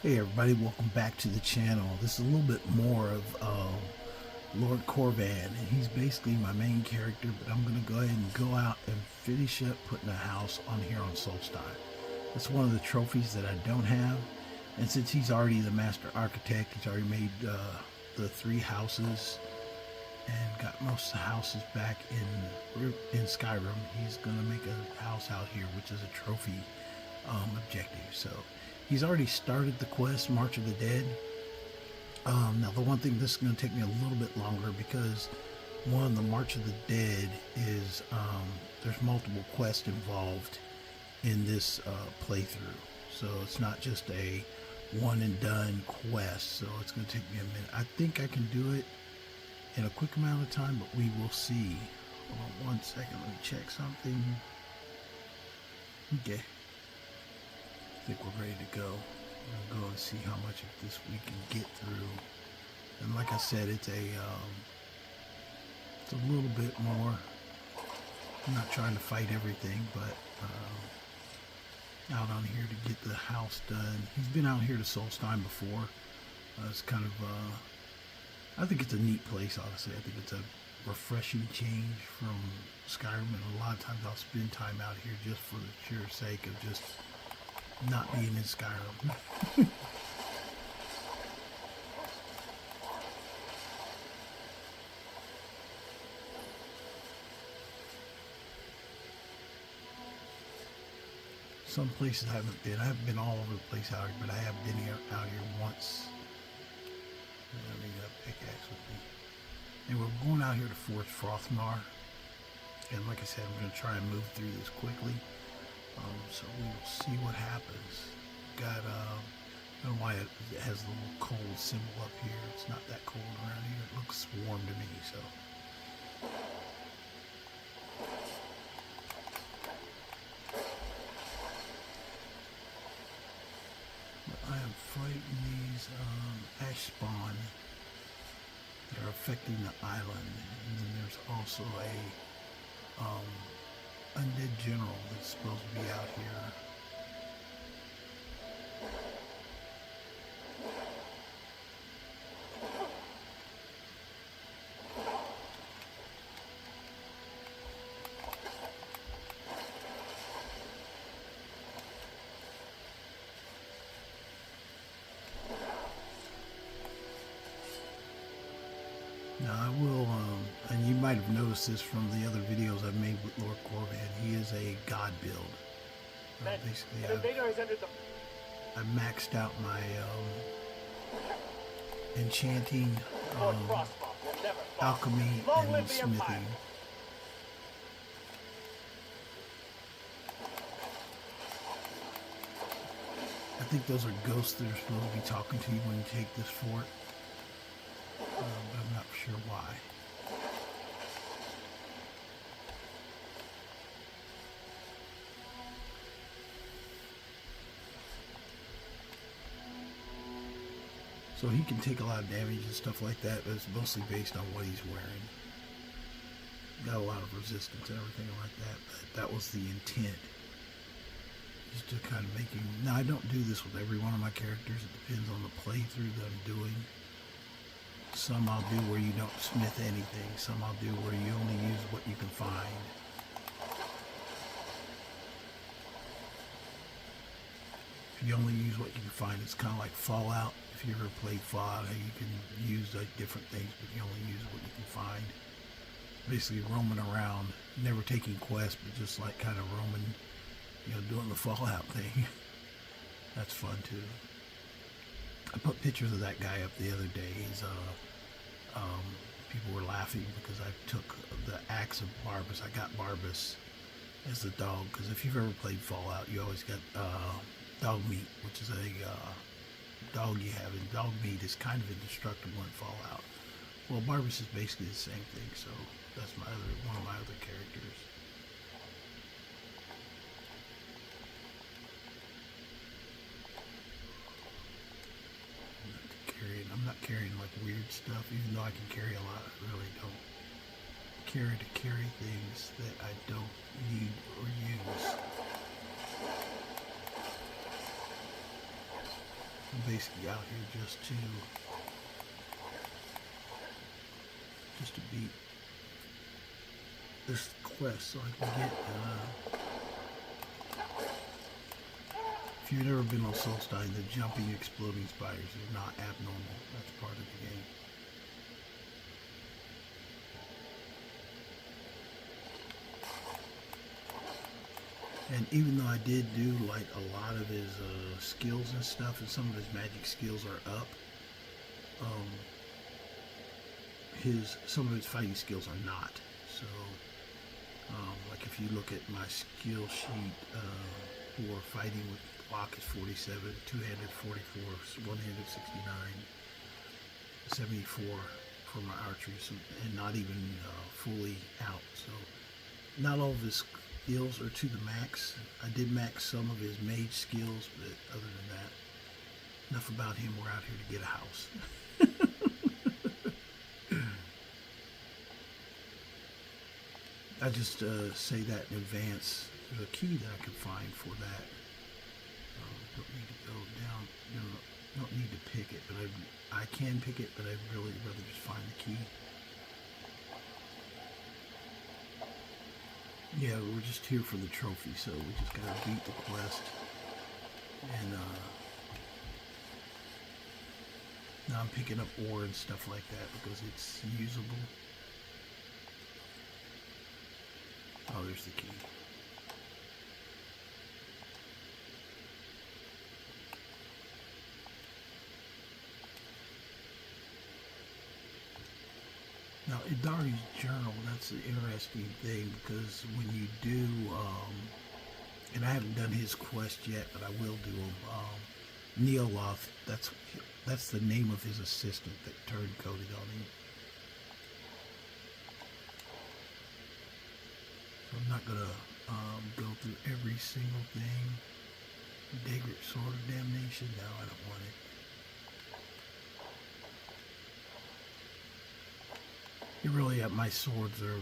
Hey everybody, welcome back to the channel. This is a little bit more of Lord Corvan, and he's basically my main character, but I'm going to go ahead and go out and finish up putting a house on here on Solstein. That's one of the trophies that I don't have, and since he's already the master architect, he's already made the 3 houses and got most of the houses back in Skyrim. He's going to make a house out here, which is a trophy objective. So he's already started the quest, March of the Dead. Now the one thing, this is going to take me a little bit longer because one, the March of the Dead is, there's multiple quests involved in this playthrough. So it's not just a one and done quest. So it's going to take me a minute. I think I can do it in a quick amount of time, but we will see. Hold on 1 second, let me check something. Okay. I think we're ready to go. I'm gonna go and see how much of this we can get through. And like I said, it's a little bit more. I'm not trying to fight everything, but out on here to get the house done. He's been out here to Solstein before. It's kind of, I think it's a neat place, honestly. I think it's a refreshing change from Skyrim, and a lot of times I'll spend time out here just for the sheer sake of just not being in Skyrim. Some places I haven't been. I haven't been all over the place out here, but I have been out here once. Let me get a pickaxe with me. And we're going out here to Fort Frothmar. And like I said, I'm going to try and move through this quickly. So we will see what happens. Got, I don't know why it has the little cold symbol up here. It's not that cold around here. It looks warm to me, so. But I am fighting these ash spawn that are affecting the island. And then there's also a undead general that's supposed to be out here. Now I will, and you might have noticed this from the other videos I've made with Lord Corvan, he is a god build. Basically, I've maxed out my enchanting, alchemy, and smithing. I think those are ghosts that are supposed to be talking to you when you take this fort. But I'm not sure why. So he can take a lot of damage and stuff like that, but it's mostly based on what he's wearing. Got a lot of resistance and everything like that, but that was the intent. Just to kind of make him... Now, I don't do this with every one of my characters. It depends on the playthrough that I'm doing. Some I'll do where you don't smith anything. Some I'll do where you only use what you can find. If you only use what you can find, it's kind of like Fallout. If you ever played Fallout, how you can use like different things, but you only use what you can find. Basically roaming around, never taking quests, but just like kind of roaming, you know, doing the Fallout thing. That's fun too. I put pictures of that guy up the other day. He's, people were laughing because I took the axe of Barbas. I got Barbas as the dog, because if you've ever played Fallout, you always got dog meat, which is a dog you have, and dog meat is kind of indestructible in Fallout. Well, Barbas is basically the same thing, so that's one of my other characters. I'm not carrying like weird stuff, even though I can carry a lot. I really don't care to carry things that I don't need or use. I'm basically out here just to beat this quest so I can get if you've never been on Solstein, the jumping exploding spiders are not abnormal. That's part of the game. And even though I did do like a lot of his skills and stuff, and some of his magic skills are up, some of his fighting skills are not. So, like if you look at my skill sheet for fighting with block is 47, two-handed 44, one-handed 69, 74 for my archery, so, and not even fully out. So, not all of his skills are to the max. I did max some of his mage skills, but other than that, enough about him. We're out here to get a house. I just say that in advance. There's a key that I can find for that. Don't need to go down. Don't need to pick it, but I can pick it, but I'd really rather just find the key. Yeah, we're just here for the trophy, so we just gotta beat the quest. And now I'm picking up ore and stuff like that because it's usable. Oh, there's the key. Now, Idari's journal, that's an interesting thing because when you do, and I haven't done his quest yet, but I will do him, Neoloth, that's the name of his assistant that turned coded on him. So I'm not going to go through every single thing. Daggert Sword of Damnation, no, I don't want it. It really, my swords are,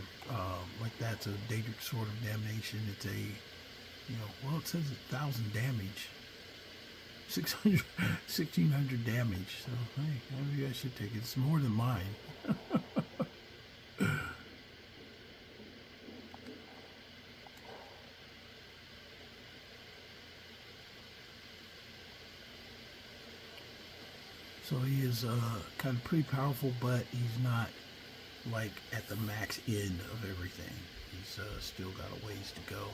like that's a Daedric Sword of Damnation. It's a, well, it says 1,000 damage. 1,600 damage. So, hey, maybe I should take it. It's more than mine. So he is kind of pretty powerful, but he's not like at the max end of everything. He's still got a ways to go.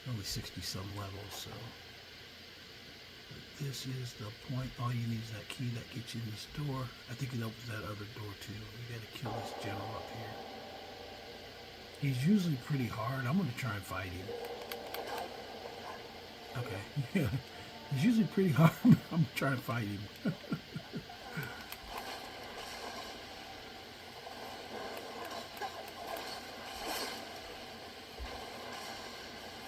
Only 60 some levels, so. But this is the point. All you need is that key that gets you in this door. I think it opens that other door too. We gotta kill this general up here. He's usually pretty hard. I'm gonna try and fight him. Okay, yeah. He's usually pretty hard. I'm gonna try and fight him.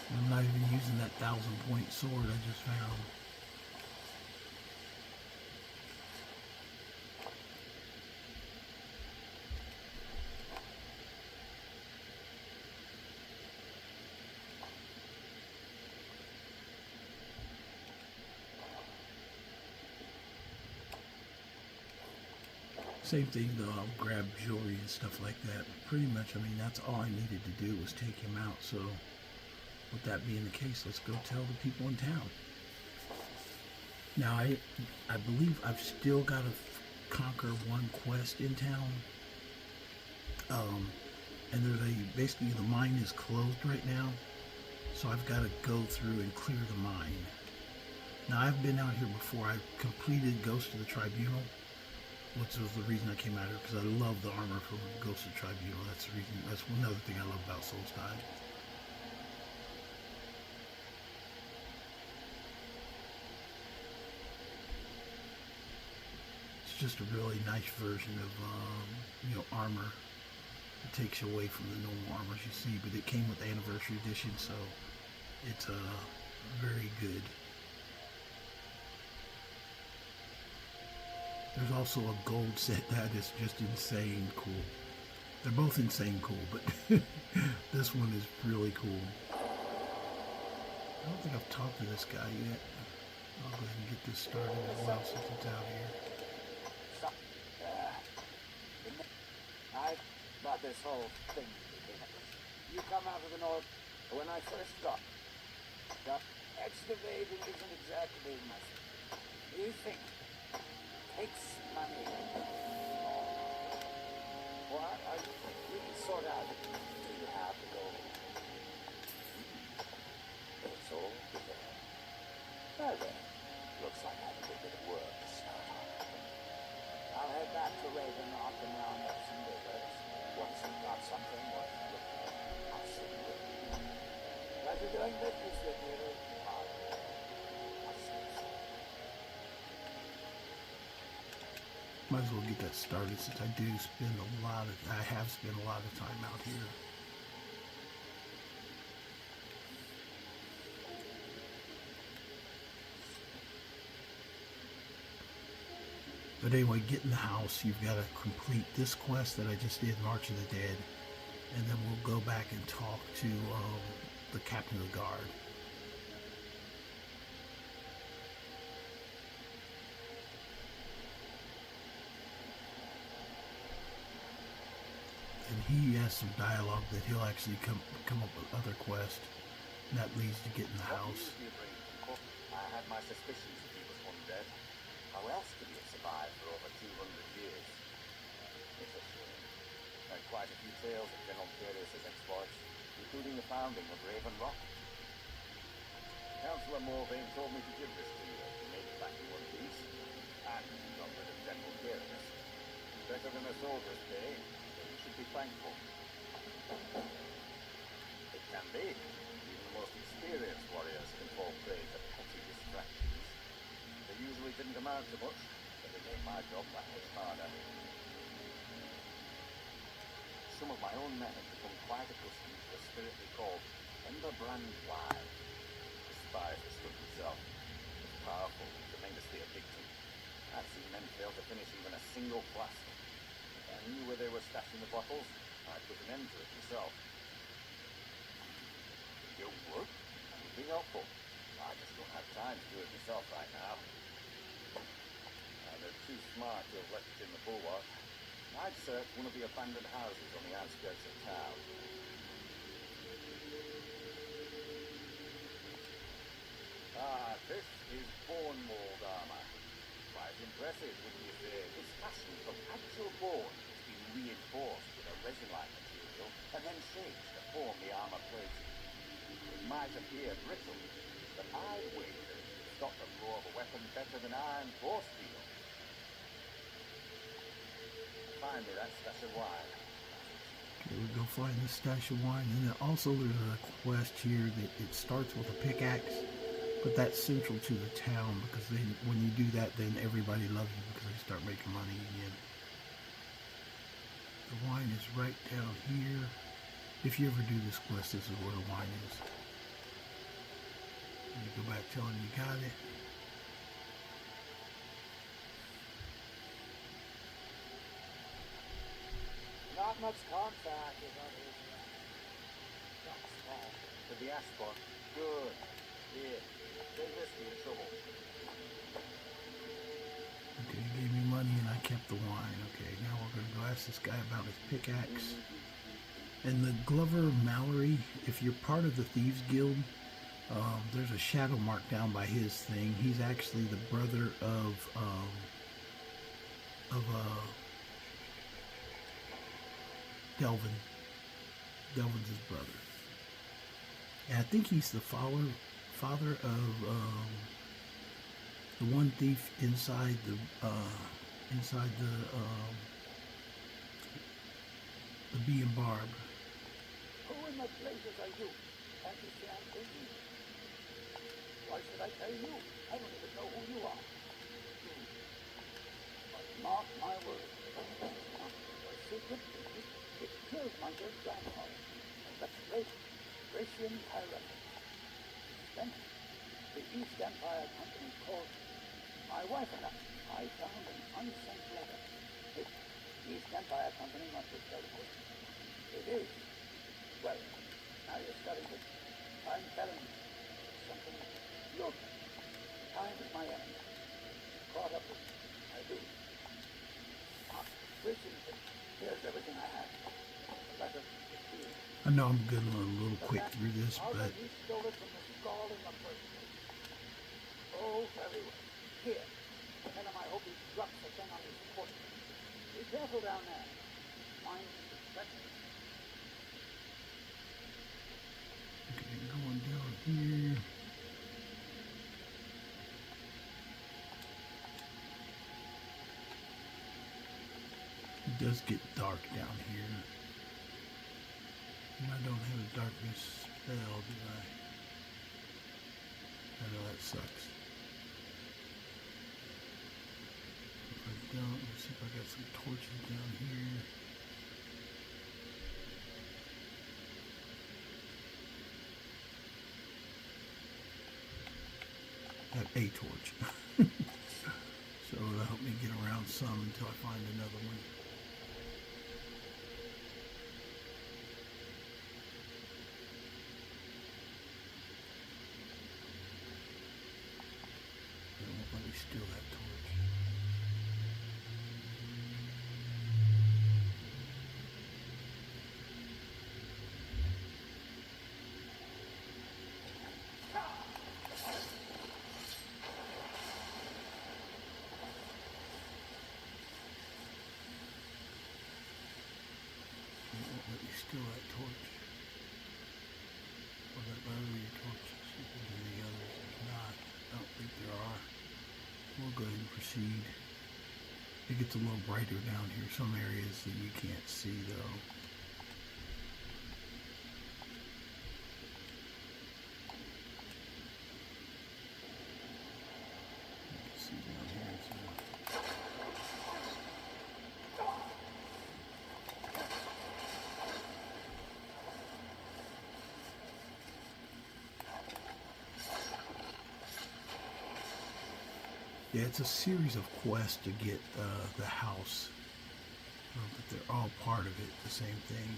I'm not even using that 1,000-point sword I just found. Same thing though, I'll grab jewelry and stuff like that. Pretty much, I mean, that's all I needed to do was take him out. So with that being the case, let's go tell the people in town. Now, I believe I've still got to conquer one quest in town. And there's basically the mine is closed right now. So I've got to go through and clear the mine. Now, I've been out here before. I completed Ghost of the Tribunal, which was the reason I came out here, because I love the armor from Ghost of the Tribunal. That's the reason. That's another thing I love about Solstein. It's just a really nice version of armor. It takes you away from the normal armors you see, but it came with the Anniversary Edition, so it's very good. There's also a gold set that is just insane cool. They're both insane cool, but this one is really cool. don't think I've talked to this guy yet. I'll go ahead and get this started as well since it's out here. I thought this whole thing became a... You come out of the north when I first got. Excavating isn't exactly my thing. You think takes money. What are you sort out? Do you have to go? It's all there. Well then, looks like I have a little bit of work to start on. I'll head back to Raven Rock and round up some diggers. Once I've got something worth looking at, I'll send you. Pleasure doing business with you. Might as well get that started since I have spent a lot of time out here. But anyway, get in the house. You've got to complete this quest that I just did, March of the Dead, and then we'll go back and talk to the captain of the guard. And he has some dialogue that he'll actually come up with other quests, and that leads to getting the house. I had my suspicions that he was undead. How else could he have survived for over 200 years? It's a shame. Heard quite a few tales of General Curious' exploits, including the founding of Raven Rock. Councillor Morvain told me to give this to you if you made it back in one piece, and got rid of General Curious. Better than a soldier's pay. Be thankful. It can be. Even the most experienced warriors can fall prey to petty distractions. They usually didn't amount to much, but they made my job that much harder. Some of my own men have become quite accustomed to a spirit they call Emberbrand wine. Despise the stuff itself. It's powerful, tremendously addictive. I've seen men fail to finish even a single flask. I knew where they were stashing the bottles. I'd put an end to it myself. You would? That would be helpful. I just don't have time to do it myself right now. They're too smart to have left it in the bulwark. I'd search one of the abandoned houses on the outskirts of town. This is bone mold armor. Quite impressive, wouldn't you say? It's fashioned from actual bone. It's been reinforced with a resin-like material and then shaped to form the armor plating. It might appear brittle, but I'd wager it could stop the flow of a weapon better than iron or steel. Find me that stash of wine. Okay, we go find the stash of wine, and then also there's a quest here that it starts with a pickaxe. But that's central to the town, because then when you do that, then everybody loves you because they start making money again. The wine is right down here. If you ever do this quest, this is where the wine is. And you go back, tell them you got it. Not much contact with others. Not small. To the asphalt. Good. Here. Take this for your trouble. Okay, he gave me money and I kept the wine. Okay, now we're going to go ask this guy about his pickaxe. And the Glover Mallory, if you're part of the Thieves Guild, there's a shadow mark down by his thing. He's actually the brother of Delvin. Delvin's his brother. And I think he's the father of the one thief inside the Bee and Barb. Who in the blazes are you? Can't you say I'm crazy? Why should I tell you? I don't even know who you are. But mark my words. Your secret it killed my dead grandfather. And that's great. Grecian tyrant. Then the East Empire Company called my wife and I found an unsent letter. The East Empire Company must be very good. It is. Well, now you're studying it. I'm telling you. something. Look, time is my enemy. Caught up with me. I do. Listen, here's everything I have. The letter, the key. I know I'm getting a little quick through this, but He stole it from the skull in the first place. Oh, very well. Here. Tell him I hope he drops the thing on his foot. Be careful down there. Mind his perspective. okay, going down here. It does get dark down here. And I don't have a darkness spell, do I? I know that sucks. If I don't, let's see if I got some torches down here. I have a torch. So it'll help me get around some until I find another one. It won't let me steal that torch. It won't let me steal that torch. Or that earlier torch. See if there's any others. There's not. I don't think there are. We'll go ahead and proceed. It gets a little brighter down here. Some areas that you can't see though. You can see down here. So. Yeah, it's a series of quests to get the house, but they're all part of it, the same thing.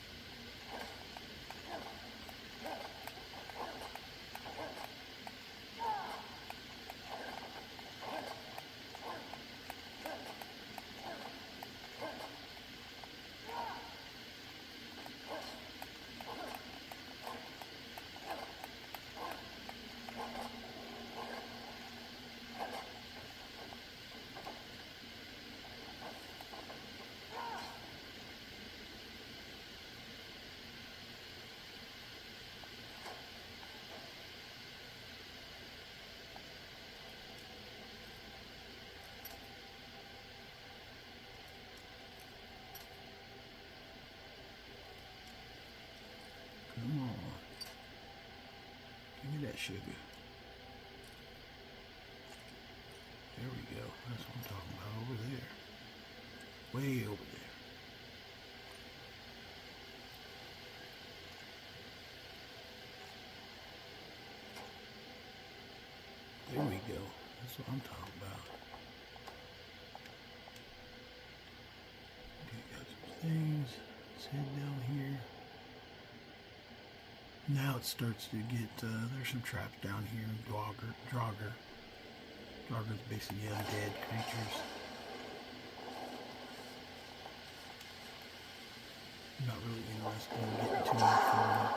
Come on. Give me that sugar. There we go. That's what I'm talking about over there. Way over there. There we go. That's what I'm talking about. Okay, got some things. Let's head down here. Now it starts to get, there's some traps down here. Draugr. Draugr's basically undead creatures. I'm not really interested in getting too much from them.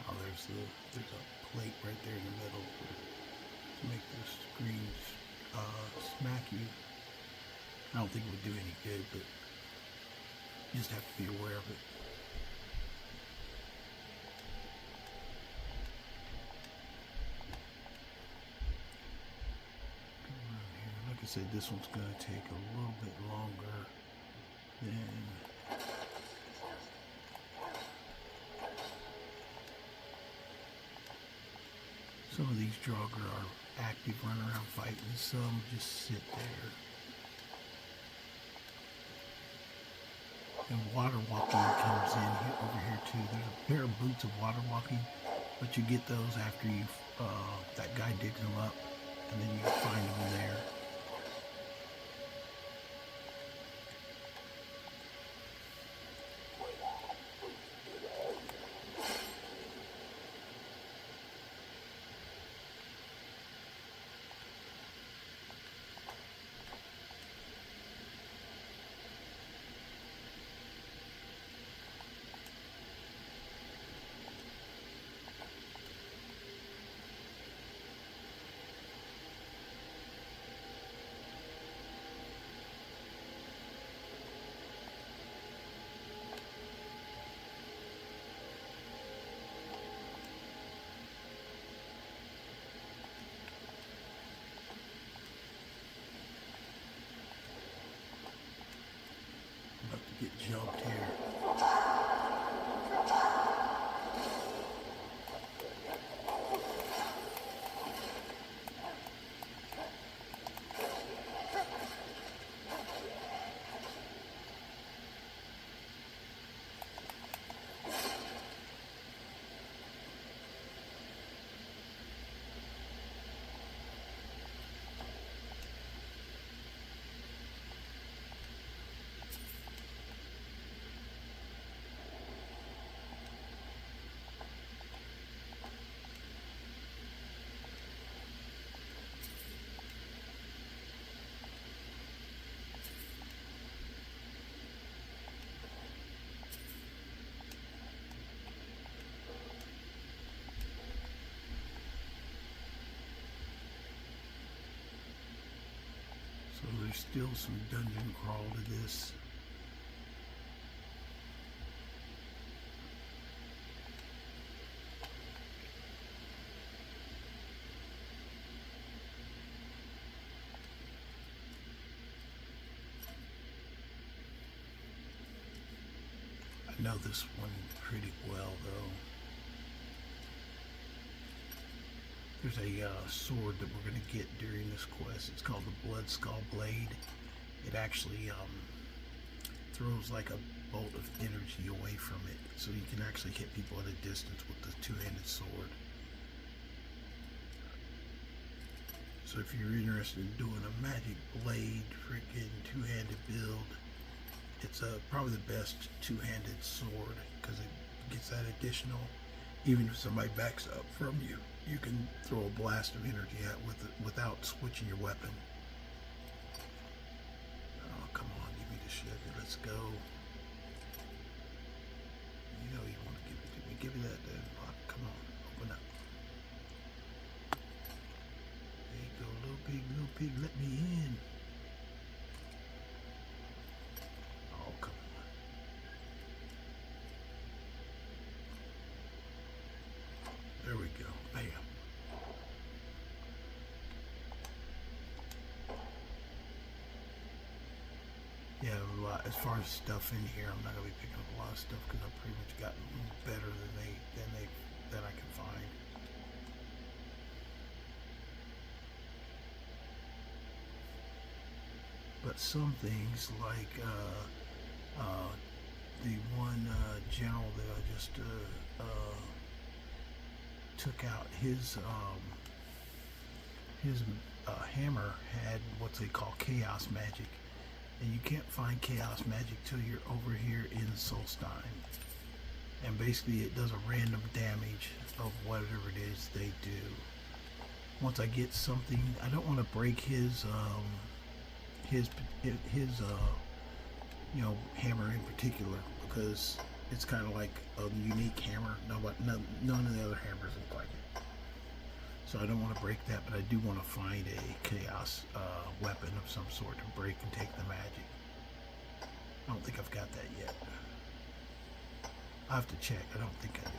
Oh, there's a plate right there in the middle to make the screen smack you. I don't think it would do any good, but you just have to be aware of it. Come around here. Like I said, this one's going to take a little bit longer than... Some of these Draugr are active, running around fighting. Some just sit there. And water walking comes in here, over here too. There's a pair of boots of water walking, but you get those after you that guy digs them up, and then you find them there. About to get jumped here. So there's still some dungeon crawl to this. I know this one pretty well though. There's a sword that we're going to get during this quest. It's called the Blood Skull Blade. It actually throws like a bolt of energy away from it, so you can actually hit people at a distance with the two-handed sword. So if you're interested in doing a magic blade, freaking two-handed build, it's probably the best two-handed sword because it gets that additional. Even if somebody backs up from you, you can throw a blast of energy at with it without switching your weapon. Oh, come on, give me the sugar. Let's go. You know you want to give it to me. Give me that damn block. Come on, open up. There you go, little pig, let me in. Oh, come on. There we go. Bam. Yeah, a lot, as far as stuff in here, I'm not gonna be picking up a lot of stuff because I've pretty much gotten better than I can find. But some things like the one general that I just took out, his hammer had what they call chaos magic, and you can't find chaos magic till you're over here in Solstein. And basically it does a random damage of whatever it is they do. Once I get something, I don't want to break his hammer in particular, because it's kind of like a unique hammer. None of the other hammers look like it. So I don't want to break that, but I do want to find a chaos weapon of some sort to break and take the magic. I don't think I've got that yet. I have to check. I don't think I do.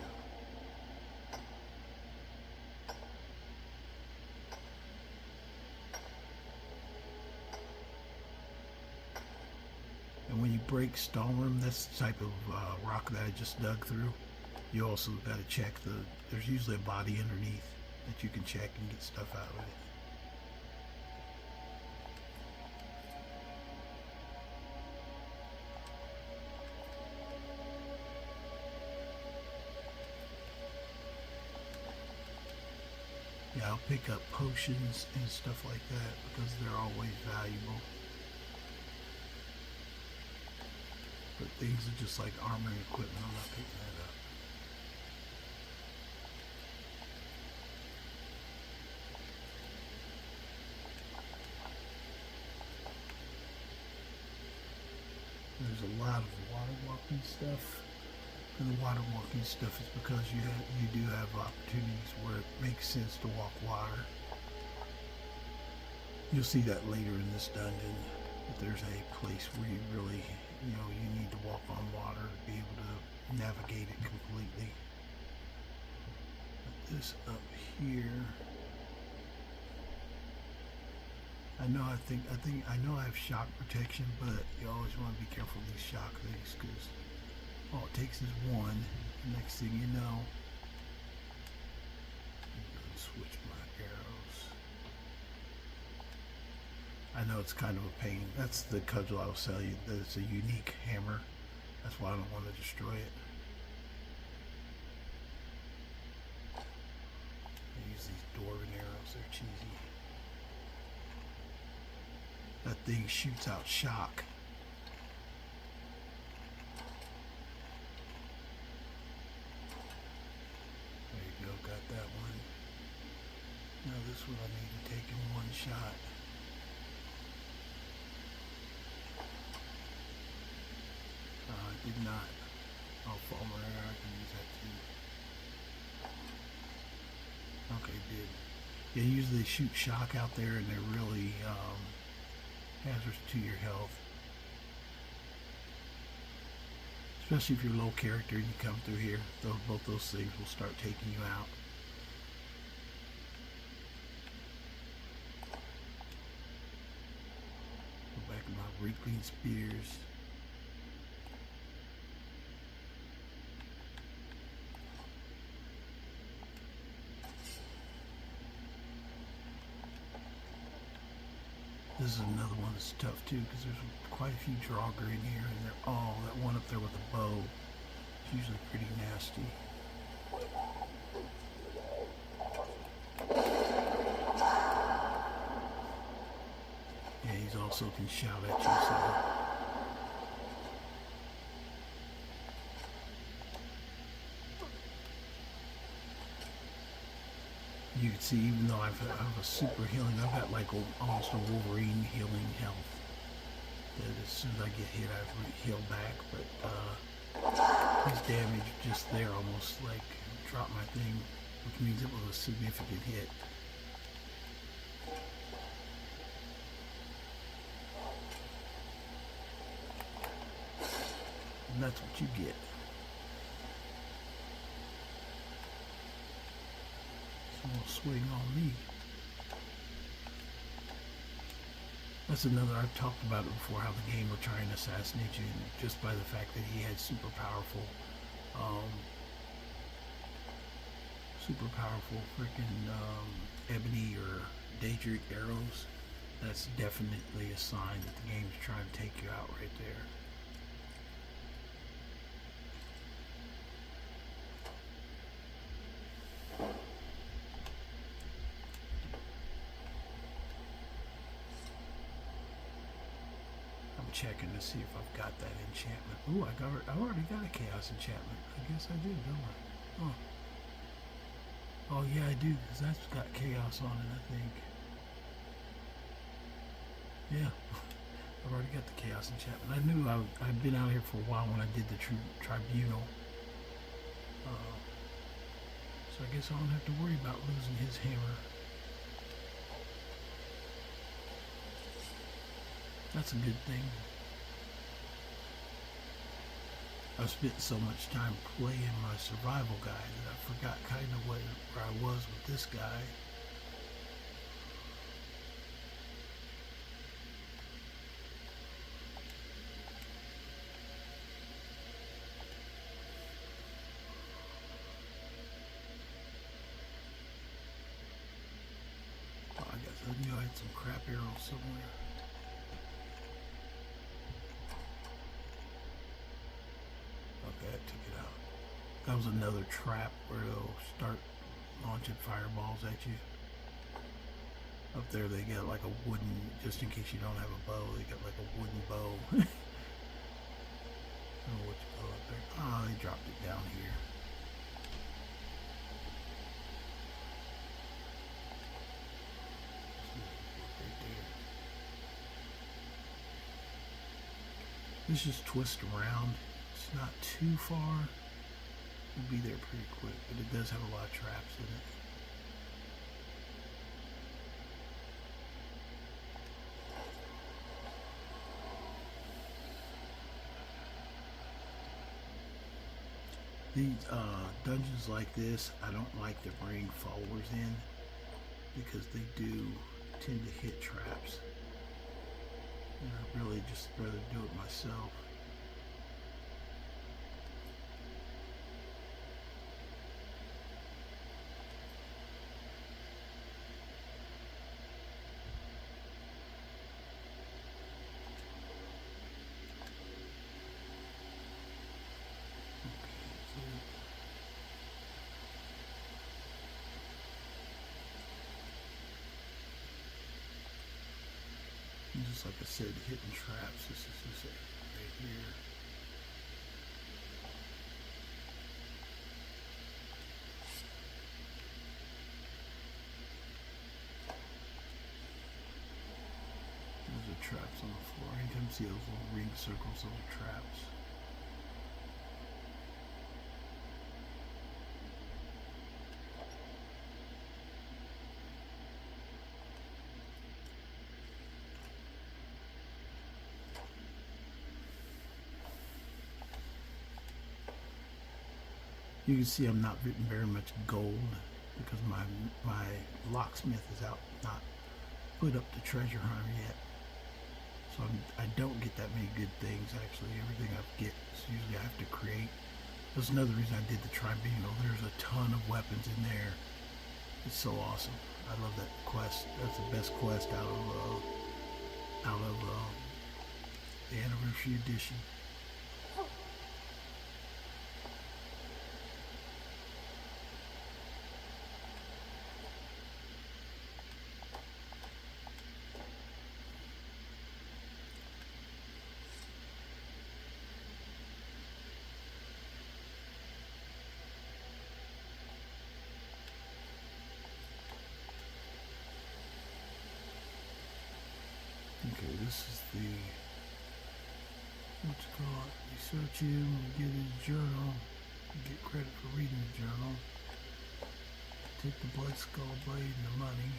And when you break Stalrim, that's the type of rock that I just dug through. You also got to check there's usually a body underneath. that you can check and get stuff out of it. Yeah, I'll pick up potions and stuff like that because they're always valuable. But things are just like armor and equipment, I'm not picking that up. There's a lot of water walking stuff. And the water walking stuff is because you do have opportunities where it makes sense to walk water. You'll see that later in this dungeon, that there's a place where you really, you need to walk on water to be able to navigate it completely. Put this up here. I know I have shock protection, but you always want to be careful of these shock things because all it takes is one. The next thing you know, I'm going to switch my arrows. I know it's kind of a pain. That's the cudgel I'll sell you. That it's a unique hammer. That's why I don't want to destroy it. I use these dwarven arrows. They're cheesy. That thing shoots out shock. There you go, got that one. Now this one I need to take in one shot. I did not. Oh, Falmer arrow, I can use that too. Okay, did. Yeah, usually they shoot shock out there and they're really hazardous to your health. Especially if you're low character and you come through here. Both those things will start taking you out. Go back to my Reekling spears. This is another one that's tough too because there's quite a few Draugr in here and they're all, that one up there with the bow is usually pretty nasty. Yeah, he's also can shout at you, so. You can see, even though I have a super healing, I've got like almost a Wolverine healing health. That as soon as I get hit, I heal back. But his damage just there almost like dropped my thing, which means it was a significant hit. And that's what you get. Will swing on me. That's another, I've talked about it before, how the game will try and assassinate you just by the fact that he had super powerful freaking ebony or daedric arrows. That's definitely a sign that the game's trying to take you out right there. Checking to see if I've got that enchantment. Ooh, I already got a chaos enchantment. I guess I do, don't I? Oh, oh yeah, I do, because that's got chaos on it, I think. Yeah, I've already got the chaos enchantment. I knew I'd been out here for a while when I did the tribunal. So I guess I don't have to worry about losing his hammer. That's a good thing. I've spent so much time playing my survival guide that I forgot kind of where I was with this guy. had some crap arrows somewhere. Okay, I took it out. That was another trap where they'll start launching fireballs at you. Up there they got like a wooden, just in case you don't have a bow, they got like a wooden bow. I don't know what you call it there. Ah, they dropped it down here. Right there. Let's just twist around. It's not too far. We'll be there pretty quick, but it does have a lot of traps in it. These dungeons like this, I don't like to bring followers in because they do tend to hit traps. And I'd really just rather do it myself. And just like I said, hitting traps. This is just it right here. Those are traps on the floor. Anytime you see those little ring circles, those are traps. You can see I'm not getting very much gold because my locksmith is out, not put up the treasure hunter yet. So I don't get that many good things actually. Everything I get is usually I have to create. That's another reason I did the tribunal. There's a ton of weapons in there. It's so awesome. I love that quest. That's the best quest out of the anniversary edition. Okay, this is the, what's it called? You search him, you get his journal, you get credit for reading the journal. Take the blood skull blade and the money.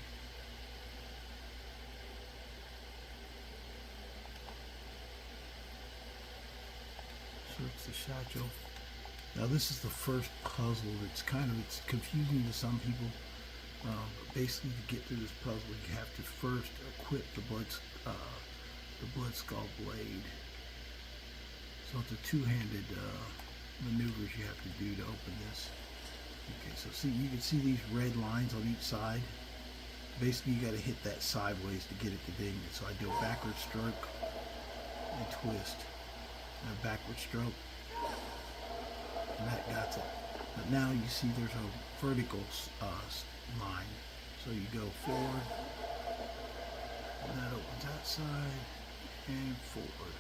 Search the satchel. Now this is the first puzzle. It's confusing to some people. Basically, to get through this puzzle, you have to first equip the blood skull blade. So it's a two-handed maneuvers you have to do to open this. Okay, so see, you can see these red lines on each side. Basically, you got to hit that sideways to get it to ding. So I do a backward stroke and twist, and a backward stroke, and that got it. But now you see there's a vertical line. So you go forward, and that opens that side, and forward.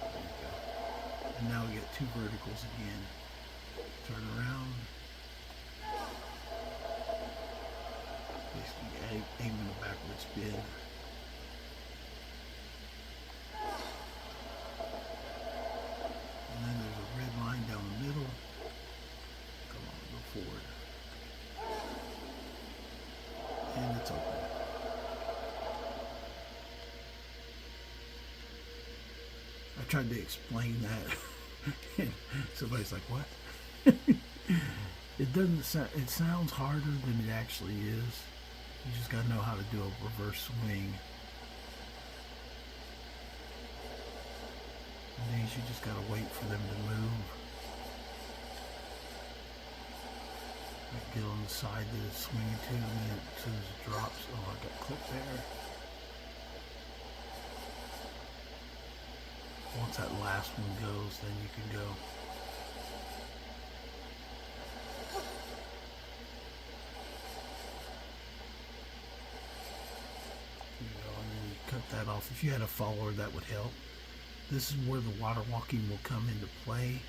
There you go. And now we get two verticals again. Turn around. Basically aiming a backward spin. And then there's a red line down the middle. Come on, go forward. And it's open. I tried to explain that. And somebody's like, what? It doesn't sound, it sounds harder than it actually is. You just gotta know how to do a reverse swing. And then you just gotta wait for them to move. Get on the side that it's swinging to, and then as soon as it drops, oh, I got clipped there. Once that last one goes, then you can go. There you go, and then you cut that off. If you had a follower, that would help. This is where the water walking will come into play,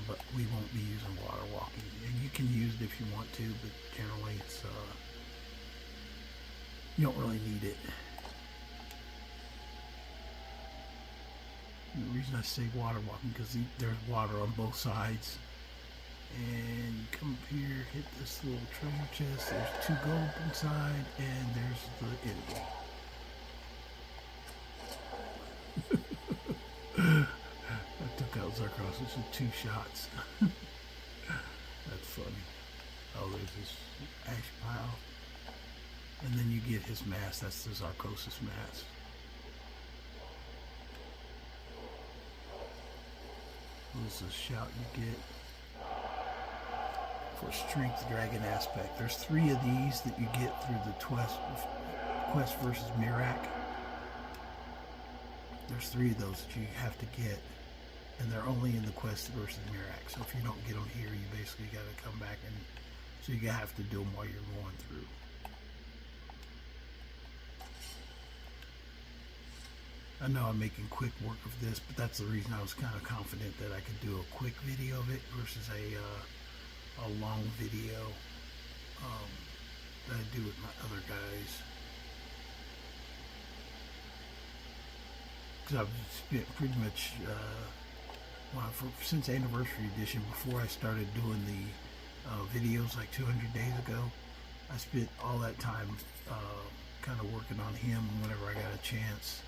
but we won't be using water walking. And you can use it if you want to, but generally it's you don't really need it. And the reason I say water walking because there's water on both sides. And come up here, hit this little treasure chest. There's 2 gold inside, and there's the enemy. I took out Zarkos with 2 shots. That's funny. Oh, there's this ash pile. And then you get his mask. That's the Zarkosis mask. This is a shout you get for strength dragon aspect. There's 3 of these that you get through the quest versus Mirak. There's 3 of those that you have to get, and they're only in the quest versus Mirak. So if you don't get them here, you basically got to come back, and so you have to do them while you're going through. I know I'm making quick work of this, but that's the reason I was kind of confident that I could do a quick video of it versus a long video that I do with my other guys. Because I've spent pretty much, since Anniversary Edition, before I started doing the videos like 200 days ago, I spent all that time kind of working on him whenever I got a chance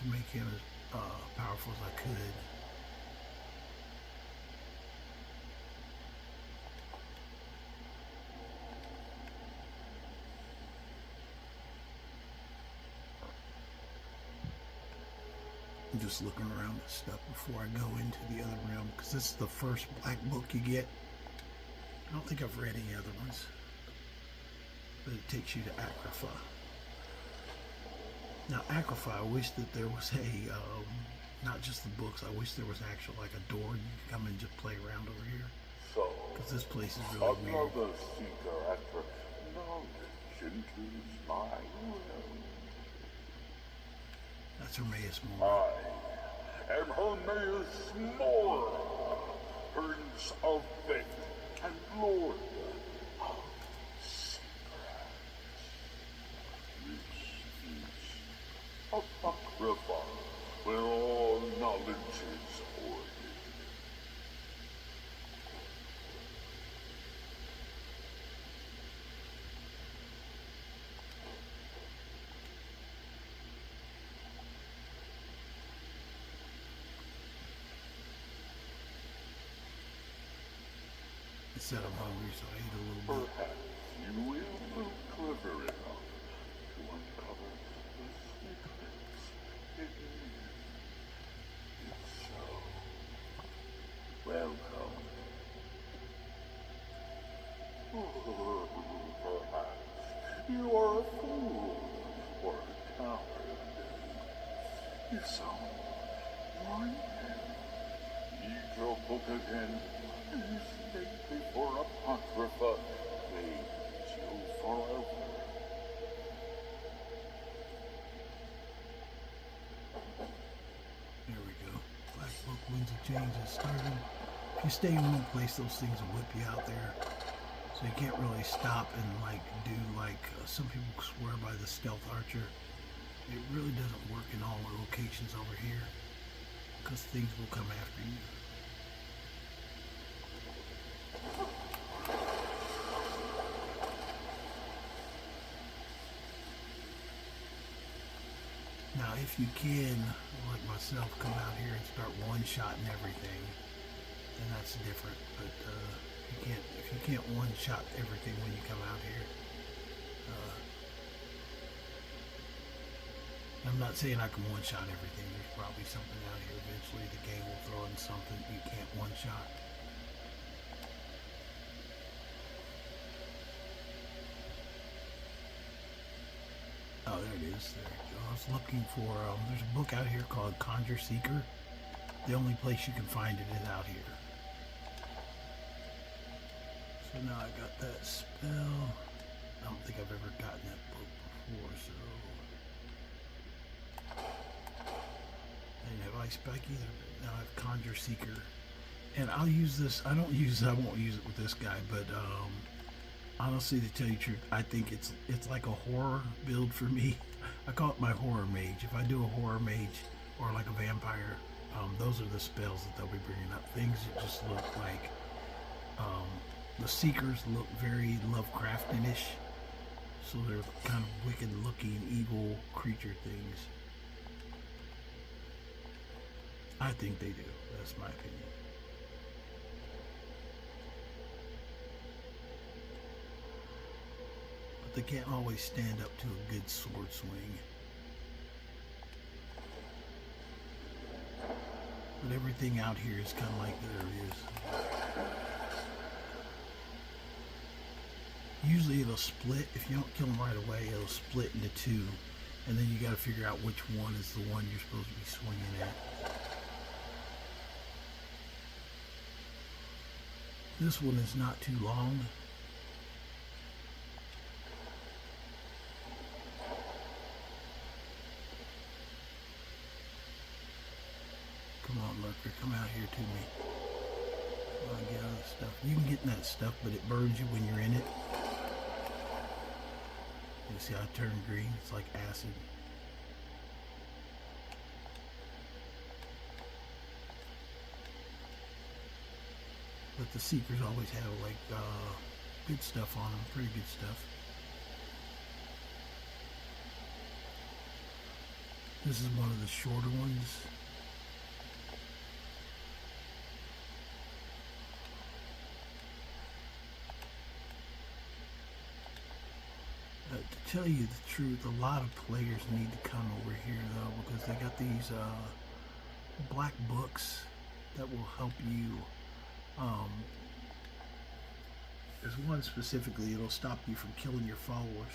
to make him as powerful as I could. I'm just looking around at stuff before I go into the other realm, because this is the first black book you get. I don't think I've read any other ones, but it takes you to Apocrypha. Now, Apocrypha, I wish that there was not just the books, I wish there was actually like a door you could come and just play around over here. So, because this place is really weird. another seeker after knowledge enters my realm. That's Hermaeus Mora. I am Hermaeus Mora, Prince of Fate and Lord of Secrets. This is Apocrypha, where all knowledge is ordered. It said I'm hungry, so I ate a little bit. Perhaps you will prove clever enough to uncover the secrets hidden here. If so, welcome. Perhaps you are a fool or a coward. If so, one read your book again and stay before Apocrypha fades you forever. There we go. Black Book Winds of Change is starting. If you stay in one place, those things will whip you out there. So you can't really stop and do some people swear by the stealth archer. It really doesn't work in all the locations over here, because things will come after you. Now, if you can, like myself, come out here and start one-shotting everything, then that's different. But if you can't one-shot everything when you come out here, I'm not saying I can one-shot everything. There's probably something out here eventually. The game will throw in something you can't one-shot. Oh, there it is. There you go. I was looking for, there's a book out here called Conjure Seeker. The only place you can find it is out here. So now I got that spell. I don't think I've ever gotten that book before, so. I didn't have Ice Spike either, but now I have Conjure Seeker. And I'll use this, I won't use it with this guy, but honestly, to tell you the truth, I think it's like a horror build for me. I call it my horror mage. If I do a horror mage or like a vampire, those are the spells that they'll be bringing up. Things that just look like, the Seekers look very Lovecraftian-ish. So they're kind of wicked looking, evil creature things. I think they do. That's my opinion. But they can't always stand up to a good sword swing. But everything out here is kind of like there is. Usually it'll split. If you don't kill them right away, it'll split into two. And then you got to figure out which one is the one you're supposed to be swinging at. This one is not too long. Come on, lurker, come out here to me. Come on, get all this stuff. You can get in that stuff, but it burns you when you're in it. You see how it turned green? It's like acid. But the Seekers always have like good stuff on them, pretty good stuff. This is one of the shorter ones. To tell you the truth, a lot of players need to come over here though, because they got these black books that will help you. There's one specifically, it'll stop you from killing your followers.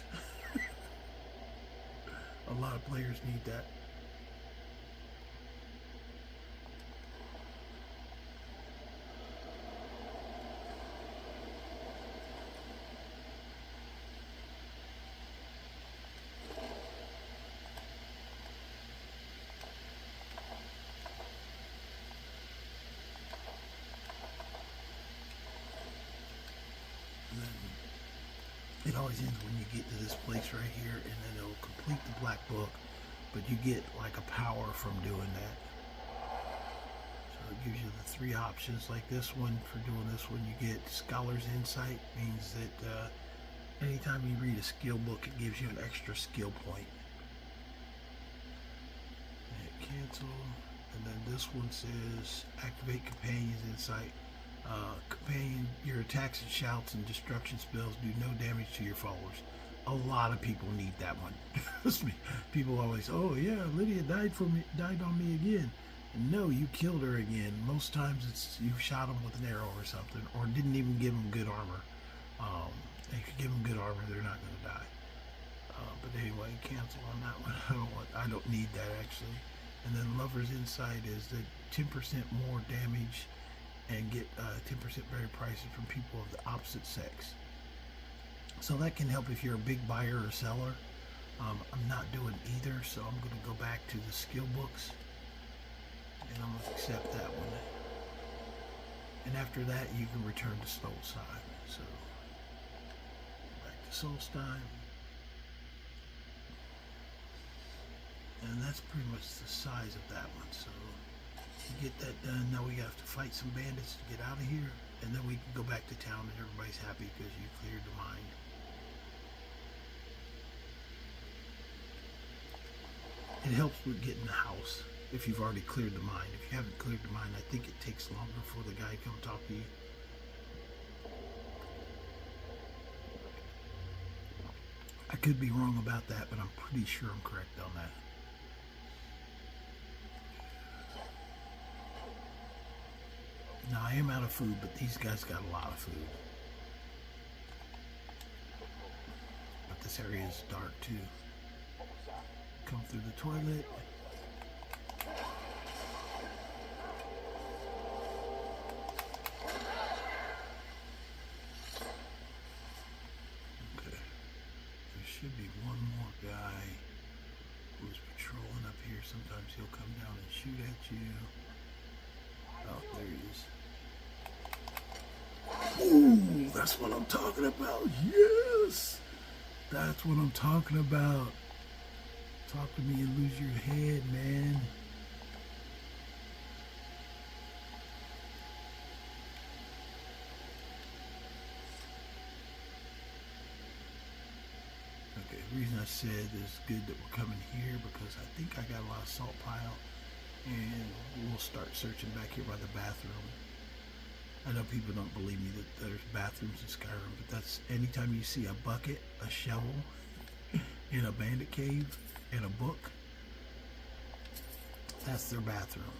A lot of players need that. It always ends when you get to this place right here, and then it'll complete the black book, but you get like a power from doing that. So it gives you the three options. Like this one, for doing this one, you get Scholar's Insight, means that anytime you read a skill book, it gives you an extra skill point. And hit cancel, and then this one says activate Companion's Insight. Companion, your attacks and shouts and destruction spells do no damage to your followers. A lot of people need that one. Trust me. People always, oh yeah, Lydia died on me again. No, you killed her again. Most times it's you shot them with an arrow or something, or didn't even give them good armor. If you give them good armor, they're not going to die. But anyway, cancel on that one. I don't need that actually. And then Lover's Insight is that 10% more damage and get 10% better prices from people of the opposite sex. So that can help if you're a big buyer or seller. I'm not doing either, so I'm going to go back to the skill books and I'm going to accept that one. And after that, you can return to Solstheim. So back to Solstheim, and that's pretty much the size of that one. So you get that done. Now we have to fight some bandits to get out of here, and then we can go back to town and everybody's happy because you cleared the mine. It helps with getting the house if you've already cleared the mine. If you haven't cleared the mine, I think it takes longer for the guy to come talk to you. I could be wrong about that, but I'm pretty sure I'm correct on that. Now I am out of food, but these guys got a lot of food. But this area is dark too. come through the toilet. Okay. There should be one more guy who's patrolling up here. Sometimes he'll come down and shoot at you. Oh, there he is. Ooh, that's what I'm talking about. Yes! That's what I'm talking about. Talk to me and lose your head, man. Okay, the reason I said it's good that we're coming here because I think I got a lot of salt pile, and we'll start searching back here by the bathroom. I know people don't believe me that there's bathrooms in Skyrim, but that's anytime you see a bucket, a shovel, in a bandit cave, and a book, that's their bathroom.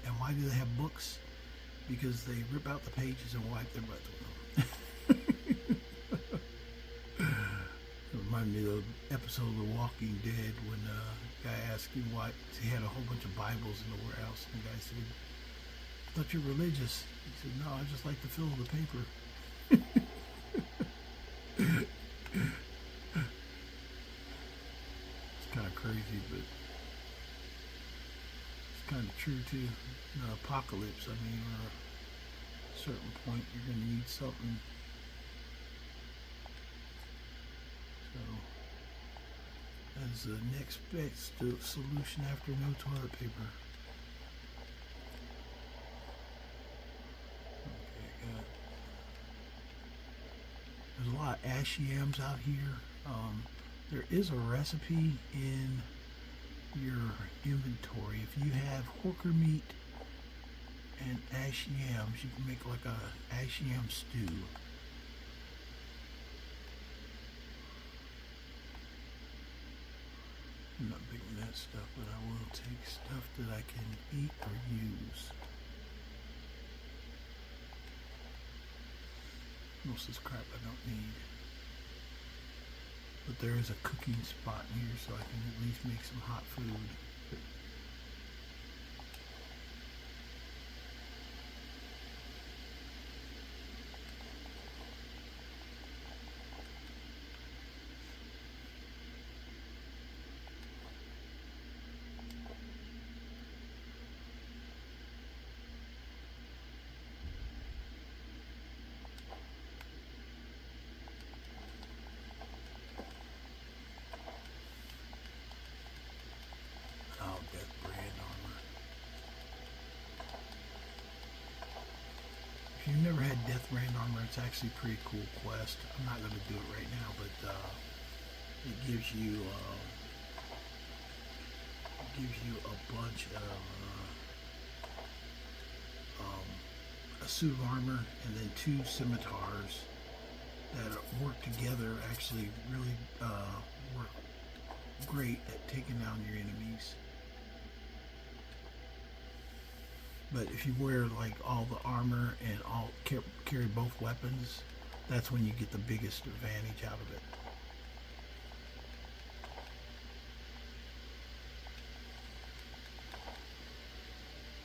And why do they have books? Because they rip out the pages and wipe their butts with them. It reminded me of the episode of The Walking Dead when a guy asked him why he had a whole bunch of Bibles in the warehouse, and the guy said, "I thought you're religious." He said, "No, I just like the feel of the paper." It's kind of crazy, but it's kind of true too. In the apocalypse, I mean, at a certain point, you're going to need something. So, that's the next best solution after no toilet paper. There's a lot of ash yams out here. There is a recipe in your inventory. If you have horker meat and ash yams, you can make like a ash yam stew. I'm not big on that stuff, but I will take stuff that I can eat or use. Most of this crap I don't need. But there is a cooking spot in here so I can at least make some hot food. If you've never had Death Brand Armor, it's actually a pretty cool quest. I'm not going to do it right now, but it gives you a bunch of a suit of armor and then 2 scimitars that work together. Actually, really work great at taking down your enemies. But if you wear like all the armor and all carry both weapons, that's when you get the biggest advantage out of it.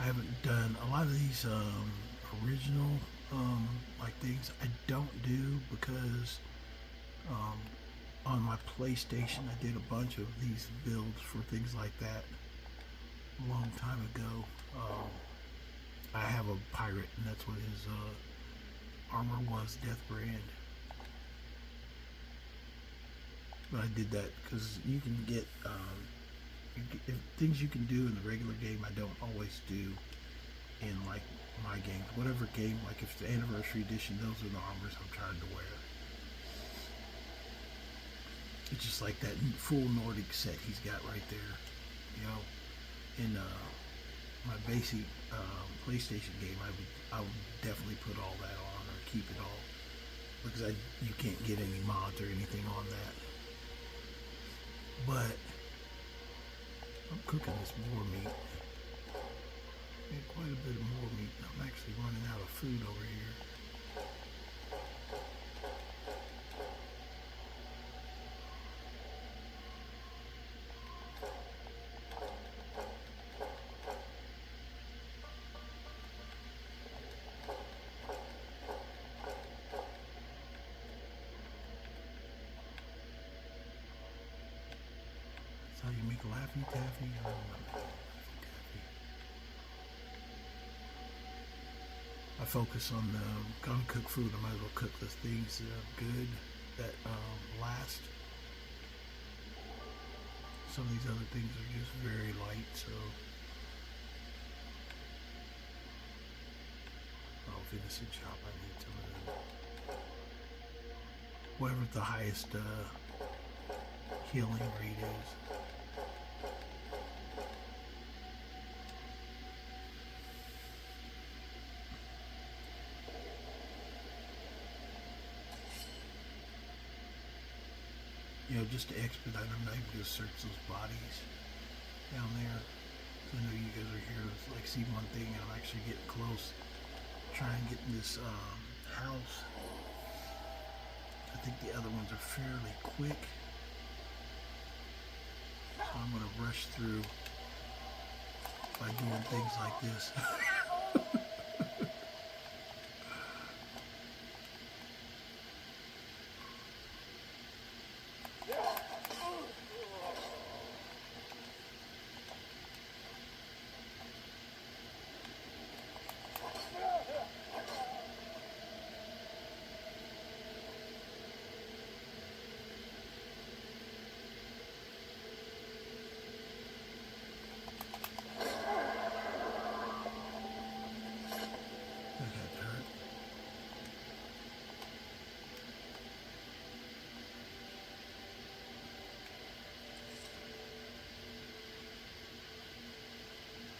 I haven't done a lot of these original like things. I don't do because on my PlayStation I did a bunch of these builds for things like that a long time ago. I have a pirate, and that's what his armor was, Death Brand. But I did that because you can get things you can do in the regular game I don't always do in like my games. Whatever game, like if it's the anniversary edition, those are the armors I'm trying to wear. It's just like that full Nordic set he's got right there, you know. In my basic PlayStation game, I would definitely put all that on or keep it all because you can't get any mods or anything on that. But I'm cooking this boar meat. Made quite a bit of boar meat. I'm actually running out of food over here. how you make Laffy Taffy. I don't want to make Laffy Taffy. I focus on gonna cook food. I might as well cook the things that are good, that last. Some of these other things are just very light, so. Oh, venison chop, I need some of them. Whatever the highest healing rate is. You know, just to expedite, I'm not even going to search those bodies down there. So I know you guys are here to like see one thing, and I'm actually getting close. Try and get in this house. I think the other ones are fairly quick. So I'm going to rush through by doing things like this.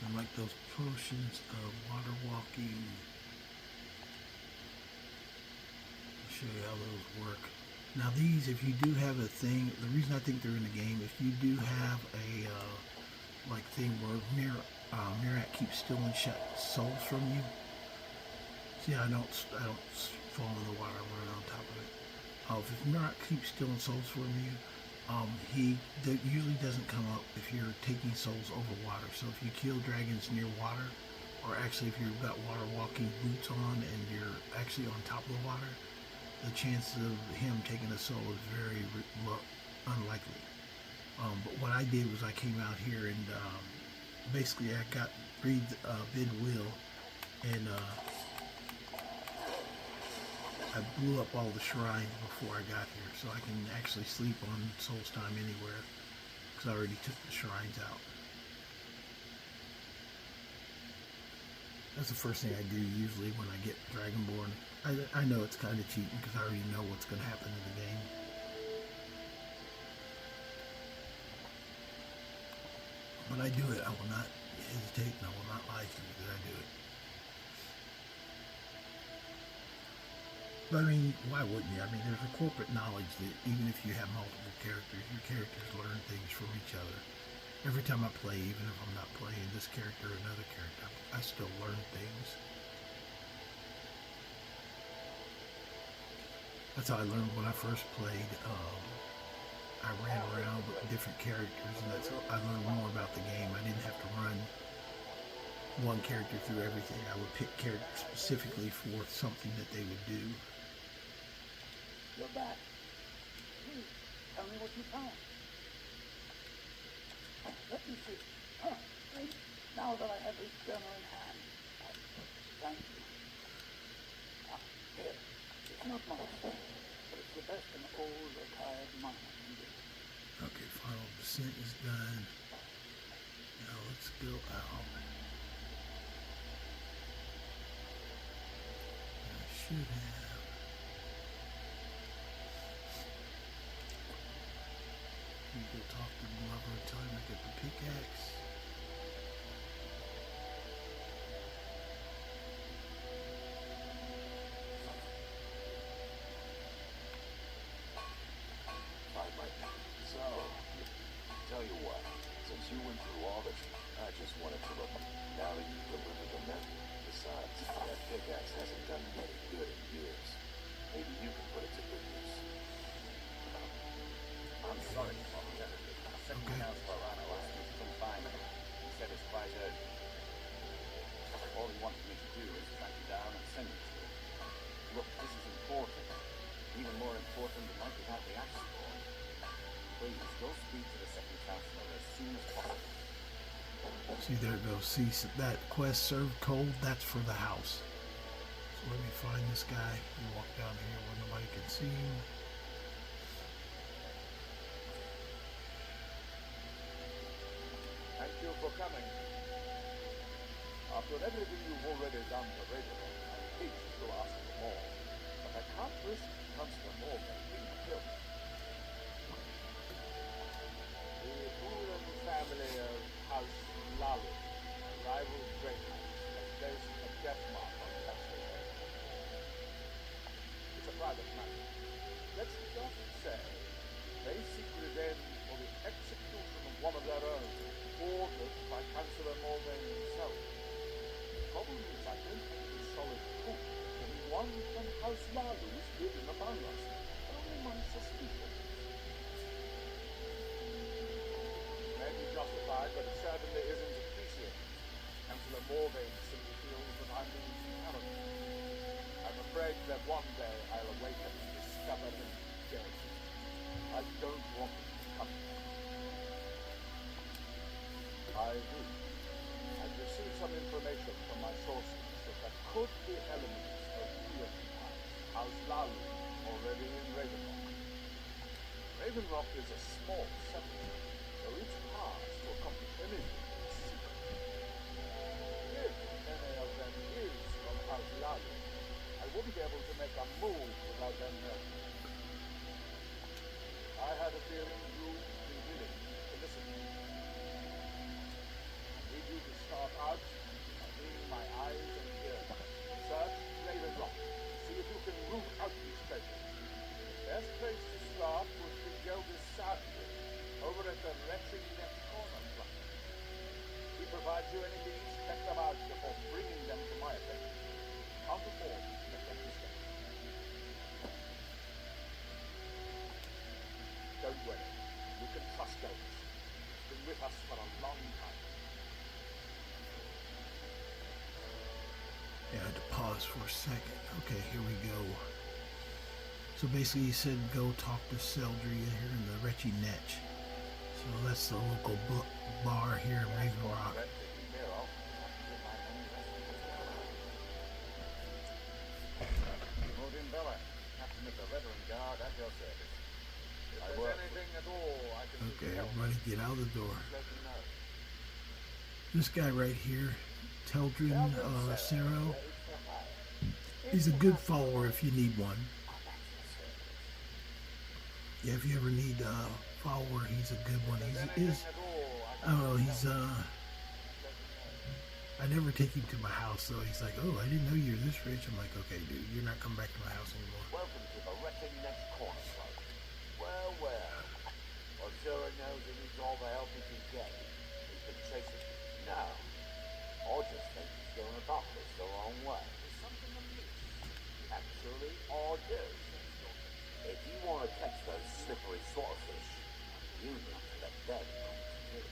I like those potions of water walking. I'll show you how those work. Now these, if you do have a thing, the reason I think they're in the game, if you do have a like thing where Mirat keeps stealing souls from you. See, I don't fall in the water. I'm right on top of it. If Mirat keeps stealing souls from you, he usually doesn't come up if you're taking souls over water. So if you kill dragons near water, or actually if you've got water walking boots on and you're actually on top of the water, the chances of him taking a soul is very unlikely. But what I did was I came out here and basically I got breathed bid will, and I blew up all the shrines before I got here, so I can actually sleep on Soul's Time anywhere, because I already took the shrines out. That's the first thing I do usually when I get Dragonborn. I know it's kind of cheating because I already know what's going to happen in the game. But I do it. I will not hesitate and I will not lie to you that I do it. But I mean, why wouldn't you? I mean, there's a corporate knowledge that even if you have multiple characters, your characters learn things from each other. Every time I play, even if I'm not playing this character or another character, I still learn things. That's how I learned when I first played. I ran around with different characters, and that's how I learned more about the game. I didn't have to run one character through everything. I would pick characters specifically for something that they would do. You're back. Please, tell me what you found. Let me see. Right. Now that I have this journal in hand. Thank you. Here. It's not much, but it's the best an old retired miner can do. Okay, final descent is done. Now let's go out. I should have. You go talk to the lover until I make up the pickaxe. So, tell you what, since you went through all this, I just wanted to look. Now that you've delivered the map, besides, that pickaxe hasn't done me any good in years. Maybe you can put it to good use. I'm sorry, Doctor. Second House Varano asked me to come find him. He said it's quite urgent. All he wanted me to do is track you down and send it to you. Look, this is important. Even more important than wiping out the Ash Spawn. Please, go speak to the Second Chancellor as See, there it goes. See, that quest served cold, that's for the house. So let me find this guy and walk down here where nobody can see him. Thank you for coming. After everything you've already done for Raven, I hate to ask for more, but I can't risk Chancellor Morgan being killed. The Uran family of House Lalu, a rival great house, has placed a death mark on Chancellor Morgan. It's a private matter. Let's just say they seek revenge for the execution of one of their own, ordered by Chancellor Morgan himself. The problem is I don't have any solid proof that anyone from House Lalu is hidden among us, only my suspicions. It may be justified, but it certainly isn't appreciated. Chancellor Morgan simply feels that I'm being paranoid. I'm afraid that one day I'll awaken and discover him dead. I don't want it to come. I agree. I've received some information from my sources that there could be elements of House Lalu already in Ravenlock. Ravenlock is a small settlement, so its path to accomplish anything is secret. If any of them is from House Lalu, I wouldn't be able to make a move without them knowing. I had a feeling you'd be willing to listen to me. I need you to start out by being my eyes and ears. Search Ravenlock. See if you can root out these treasures. The best place to start would be Gelder's Sandwich, over at the wretched next corner block. He provides you any leads, check them out before bringing them to my attention. Can't afford to make any mistakes. Don't worry. You can trust Ghost. He's been with us for a long time. Yeah, I had to pause for a second. Okay, here we go. So basically he said go talk to Seldry here in the Wretchy Netch. So that's the local bar here in Raven Rock. Morgan Bella, Captain of the Reverend Guard at your service. If If there's anything at all I can do Okay, to help, everybody get out the door. let me know. This guy right here, Teldrin Cero, he's a good follower if you need one. Yeah, if you ever need a follower, he's a good one. He's At all I I don't know, he's I never take him to my house, so he's like, oh, I didn't know you were this rich. I'm like, okay, dude, you're not coming back to my house anymore. Welcome to the wretched next corner, folks. Well, well. Well, sure knows he needs all the help he can get. He's been chasing me. No. I just think he's going about this the wrong way. There's something amiss. Actually, I do. If you want to catch those slippery slaughterfish, you need to let them come to you.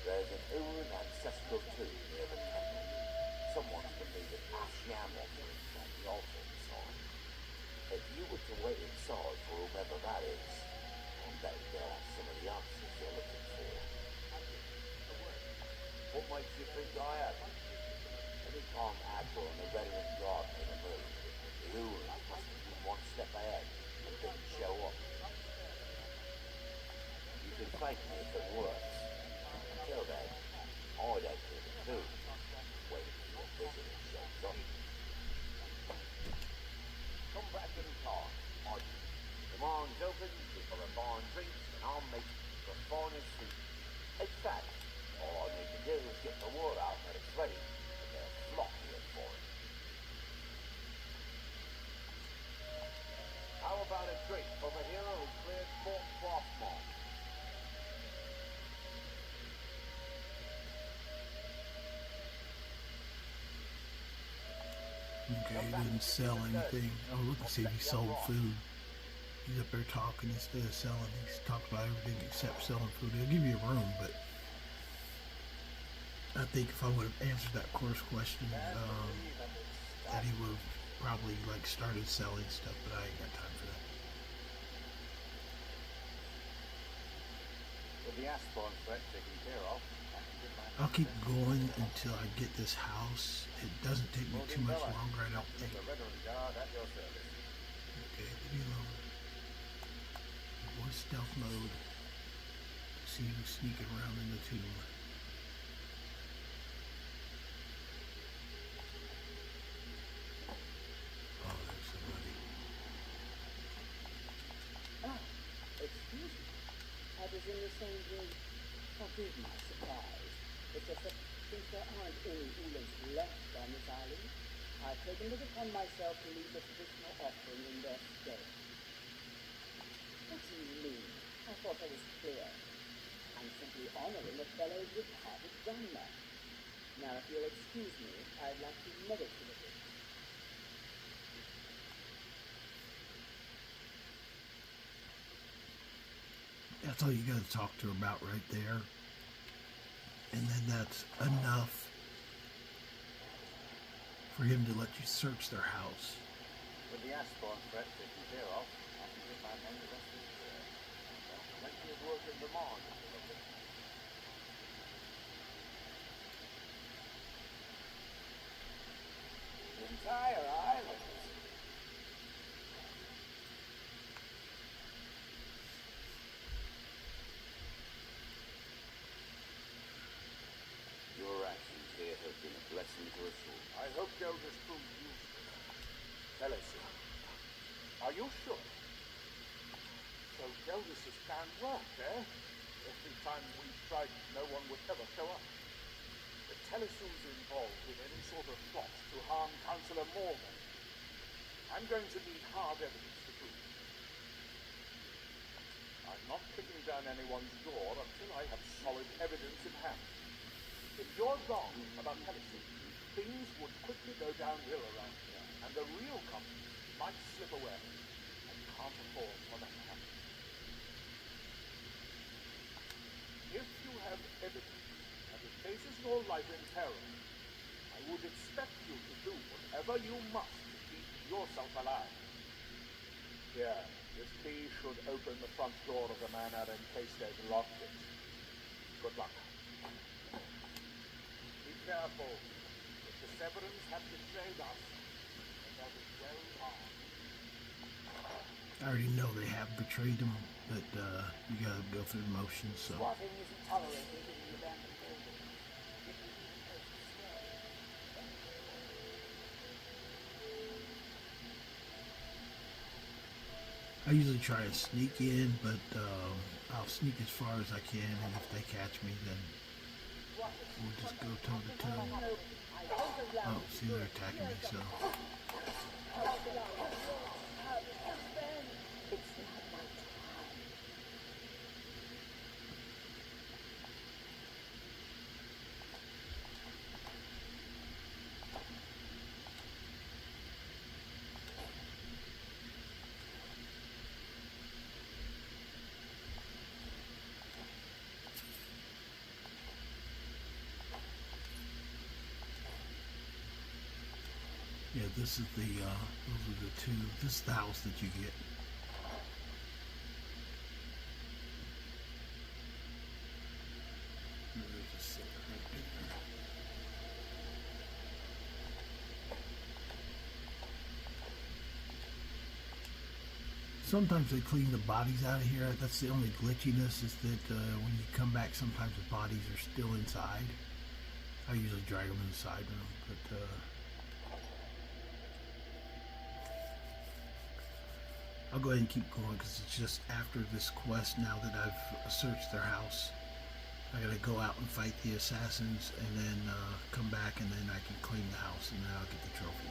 There's an Uran ancestral tomb near the temple. Someone's been leaving ash yam offerings on the altar inside. If you were to wait inside for whomever that is, I bet they'll have some of the answers you're looking for. What makes you think I haven't? Anytime Admiral and the Reverend Guard made a move, the Uran must have been one step ahead and didn't show up. You can thank me if it works. Until then, I'd head to the tomb, waiting for your visitor shows up. Come back in time, Mikey. The mine's open, people are buying drinks, and I'll make the finest soup. In fact, all I need to do is get the word out that it's ready, and they'll flock here for it. How about a drink for the hero who cleared Fort Frostmourne? Okay, he didn't sell anything. Oh, look and see if he sold food. He's up there talking instead of selling. He's talking about everything except selling food. He'll give you a room, but I think if I would have answered that course question, that he would have probably like started selling stuff, but I ain't got time for that. With the Asborn threat taken care of, I can get my I'll keep going until I get this house. It doesn't take me too much longer, I don't think. The veteran guard at your service. Okay, leave me alone. Voice stealth mode. See who's sneaking around in the tomb. Oh, there's somebody. Ah, excuse me. I was in the same room. Forgive my surprise. It's just that since there aren't any Ulans left on this island, I've taken it upon myself to leave the traditional offering in their stead. What do you mean? I thought I was clear. I'm simply honoring a fellow departed gunman. Now, if you'll excuse me, I'd like to meditate a bit. That's all you gotta talk to her about right there. And then that's enough for him to let you search their house. With the Asborn threat taken care of, I can get my men the rest of the year. Plenty of work in the mine. Entire islands. Your actions here have been a blessing to us all. I hope they'll just prove useful. Ellison, are you sure? So Deldis' plan worked, eh? Every time we tried, no one would ever show up. The Telesum's involved with any sort of plot to harm Councillor Morgan. I'm going to need hard evidence to prove it. I'm not kicking down anyone's door until I have solid evidence in hand. If you're wrong about Telesum, things would quickly go downhill around here, and the real company might slip away. I can't afford for that to happen. If you have evidence and it places your life in peril, I would expect you to do whatever you must to keep yourself alive. Here, this key should open the front door of the manor in case they've locked it. Good luck. Be careful. If the Severans have betrayed us, then they'll be well armed. I already know they have betrayed him, but you gotta go through the motions, so. Squatting isn't tolerated in the abandoned building. If you need a place to stay. I usually try and sneak in, but I'll sneak as far as I can, and if they catch me, then we'll just go toe to toe. Oh, see, they're attacking me, so. It's not my time. Yeah, this is the, those are the two, this is the house that you get. And there's a secret right there. Sometimes they clean the bodies out of here. That's the only glitchiness, is that when you come back, sometimes the bodies are still inside. I usually drag them inside room, but I'll go ahead and keep going because it's just after this quest, now that I've searched their house, I gotta go out and fight the assassins and then come back, and then I can claim the house, and then I'll get the trophy.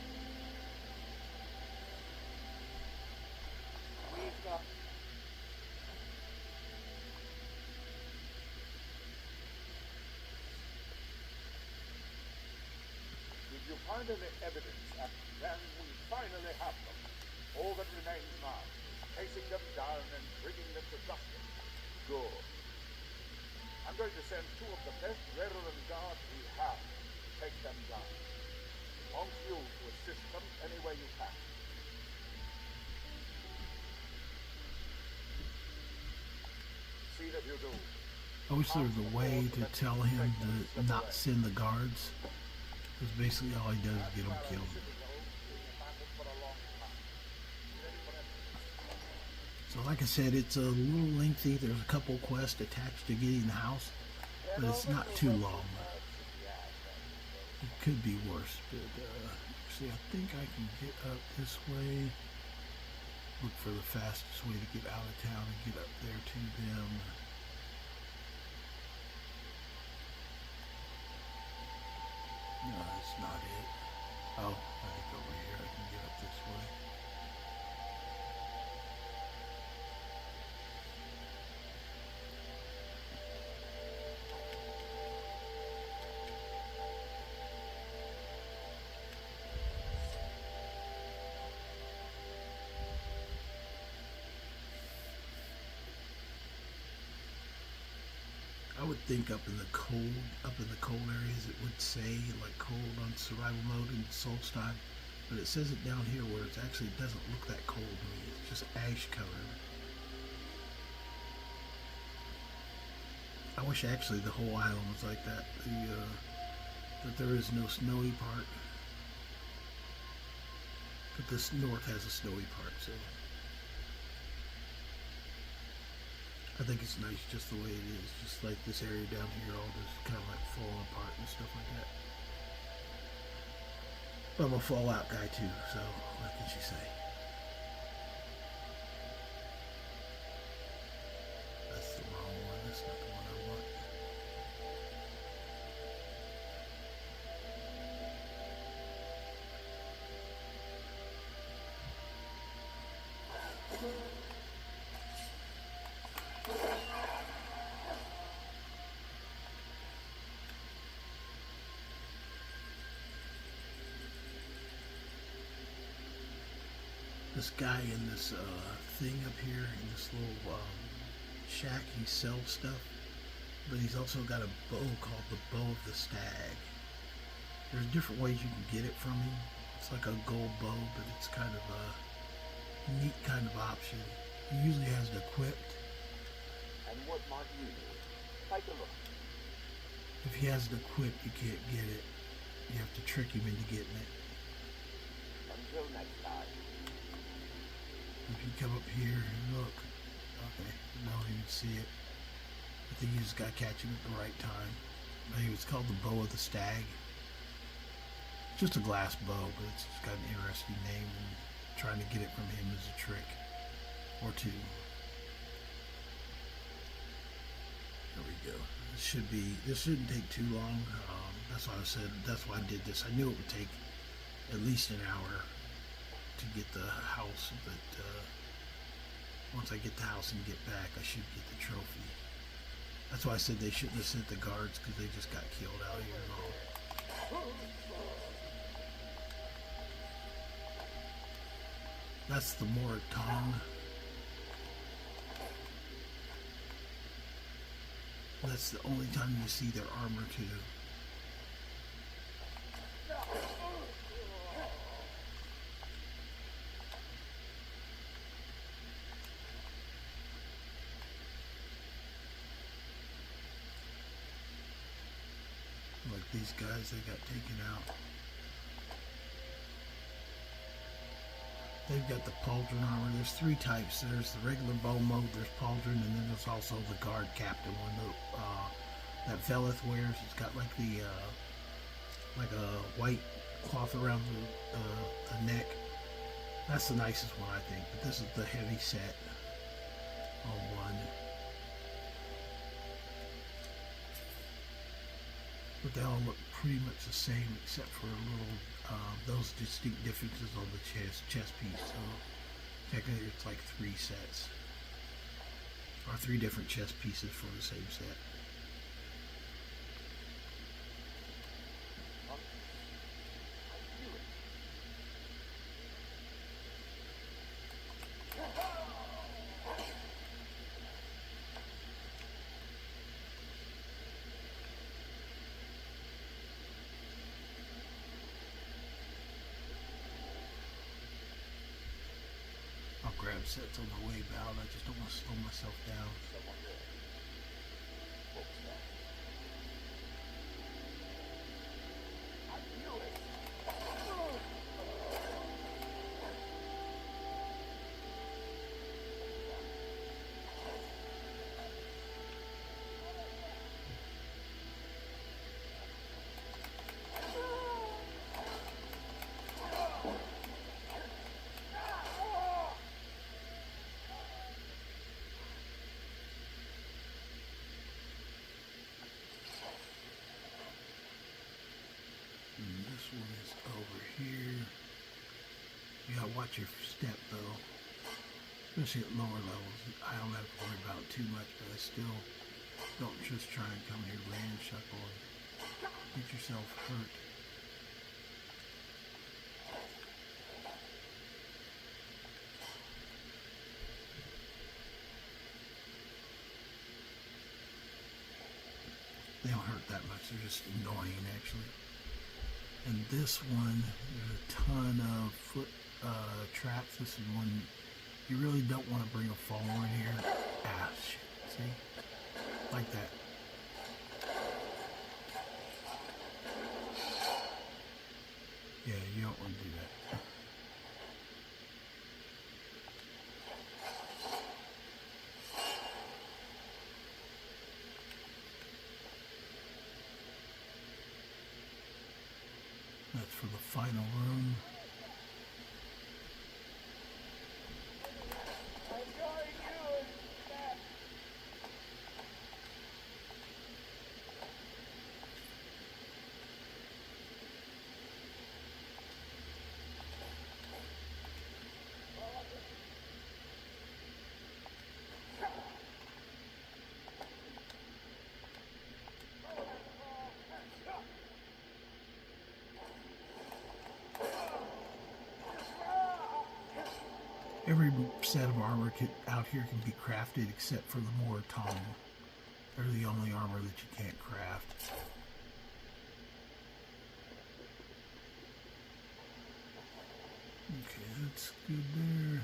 We've got... Did you find any evidence? Then we finally have them. All that remains now is chasing them down and bringing them to justice. Good. I'm going to send two of the best veteran guards we have to take them down. I want you to assist them any way you can. See that you do. I wish there was a way to tell him to not send the guards. Because basically all he does is get them killed. So like I said, it's a little lengthy. There's a couple quests attached to getting the house, but it's not too long. It could be worse, but see, I think I can get up this way. Look for the fastest way to get out of town and get up there to them. No, that's not it. Oh, I think over here I can get up this way. I would think up in the cold areas it would say like cold on survival mode in Soul's time, but it says it down here where it actually doesn't look that cold to me. It's just ash colored. I wish actually the whole island was like that. That there is no snowy part, but this north has a snowy part, so. I think it's nice just the way it is, just like this area down here, all just kind of like falling apart and stuff like that. But I'm a Fallout guy too, so what can she say? That's the wrong one, that's not the one I want. This guy in this thing up here in this little shack, he sells stuff, but he's also got a bow called the Bow of the Stag. There's different ways you can get it from him. It's like a gold bow, but it's kind of a neat kind of option. He usually has it equipped. And what might you need? Take a look. If he has it equipped, you can't get it. You have to trick him into getting it. Until next time. If you come up here and look, okay, you don't even see it. I think you just got to catch him at the right time. Maybe it's called the Bow of the Stag. It's just a glass bow, but it's got an interesting name, and trying to get it from him is a trick or two. There we go. This shouldn't take too long. That's why I said, that's why I did this. I knew it would take at least an hour to get the house, but once I get the house and get back, I should get the trophy. That's why I said they shouldn't have sent the guards, because they just got killed out here and all. That's the Moratong. That's the only time you see their armor too. Like these guys, they got taken out. They've got the pauldron armor. There's three types. There's the regular bow mode, there's pauldron, and then there's also the guard captain one that Veleth wears. It's got like the like a white cloth around the neck. That's the nicest one, I think. But this is the heavy set on one. But they all look pretty much the same, except for a little those distinct differences on the chest piece. So technically it's like three sets, or three different chest pieces for the same set. Grab sets on the way out. I just don't want to slow myself down. focus now. I knew it! And this one is over here. You gotta watch your step though. Especially at lower levels. I don't have to worry about it too much, but I still don't just try and come here ramshackle and get yourself hurt. They don't hurt that much, they're just annoying actually. And this one, there's a ton of foot traps. This is one you really don't want to bring a follower in here. Ah, shit. See? Like that. Yeah, you don't want to do that. That's for the final room. Every set of armor out here can be crafted except for the Moratong. They're the only armor that you can't craft. Okay, that's good there. I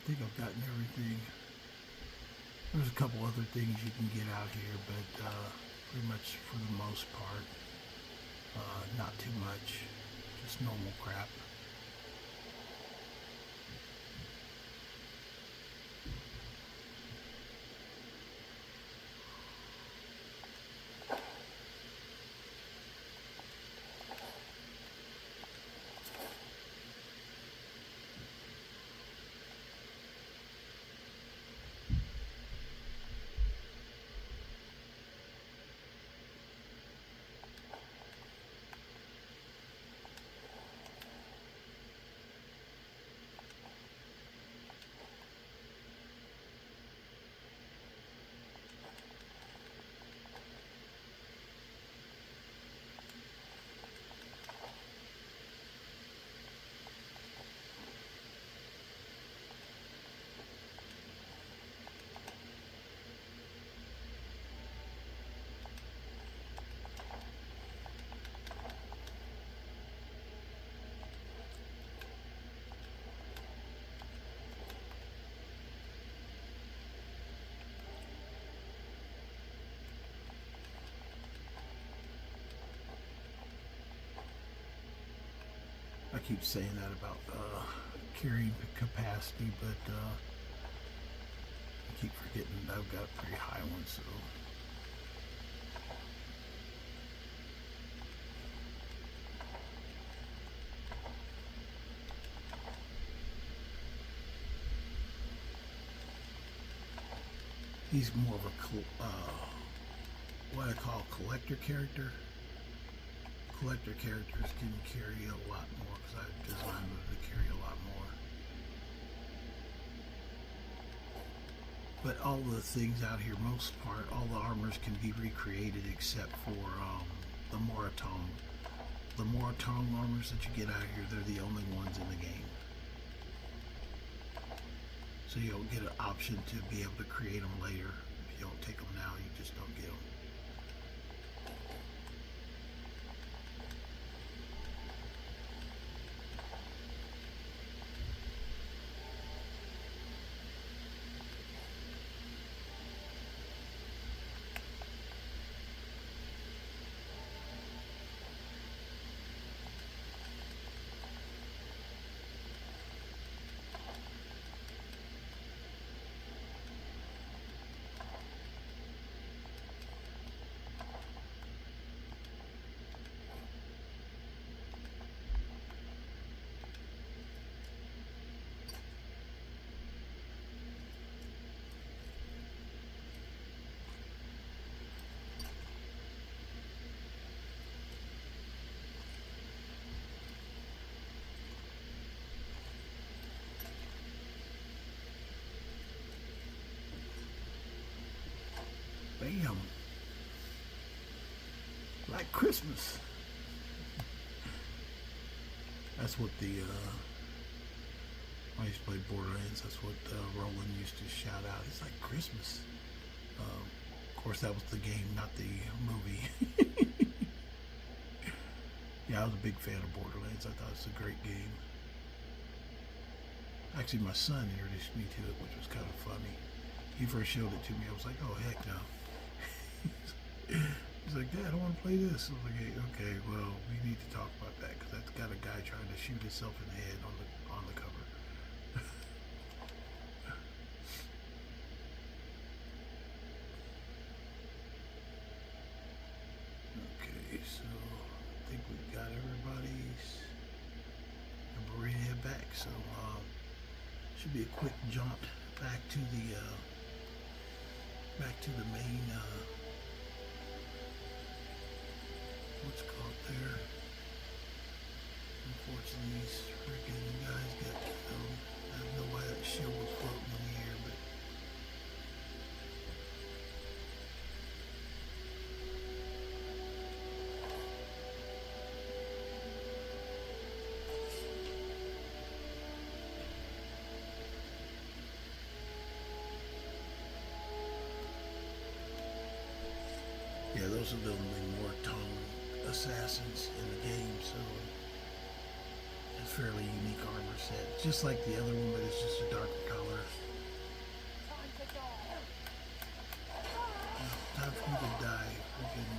think I've gotten everything. There's a couple other things you can get out here, but pretty much for the most part, not too much. Just normal crap. I keep saying that about carrying capacity, but I keep forgetting that I've got a pretty high one, so. He's more of a, what I call collector character. Collector characters can carry a lot more because I've designed them to carry a lot more. But all the things out here, most part, all the armors can be recreated except for the Moratong. The Moratong armors that you get out here, they're the only ones in the game. So you don't get an option to be able to create them later. If you don't take them now, you just don't get them. Bam. Like Christmas. That's what the, I used to play Borderlands, that's what Roland used to shout out. It's like Christmas. Of course, that was the game, not the movie. Yeah, I was a big fan of Borderlands. I thought it was a great game. Actually, my son introduced me to it, which was kind of funny. He first showed it to me. I was like, oh, heck no. He's like, Dad, I want to play this. I was like, hey, okay, well, we need to talk about that because that's got a guy trying to shoot himself in the head on the cover. Okay, so I think we've got everybody's, and we're ready to head back. So should be a quick jaunt back to the main. What's it called there? Unfortunately, these freaking guys got killed. I don't know why that shield was floating in the air, but yeah, those are the only Mortone assassins in the game, so it's a fairly unique armor set. It's just like the other one, but it's just a darker color. Time for me to die, freaking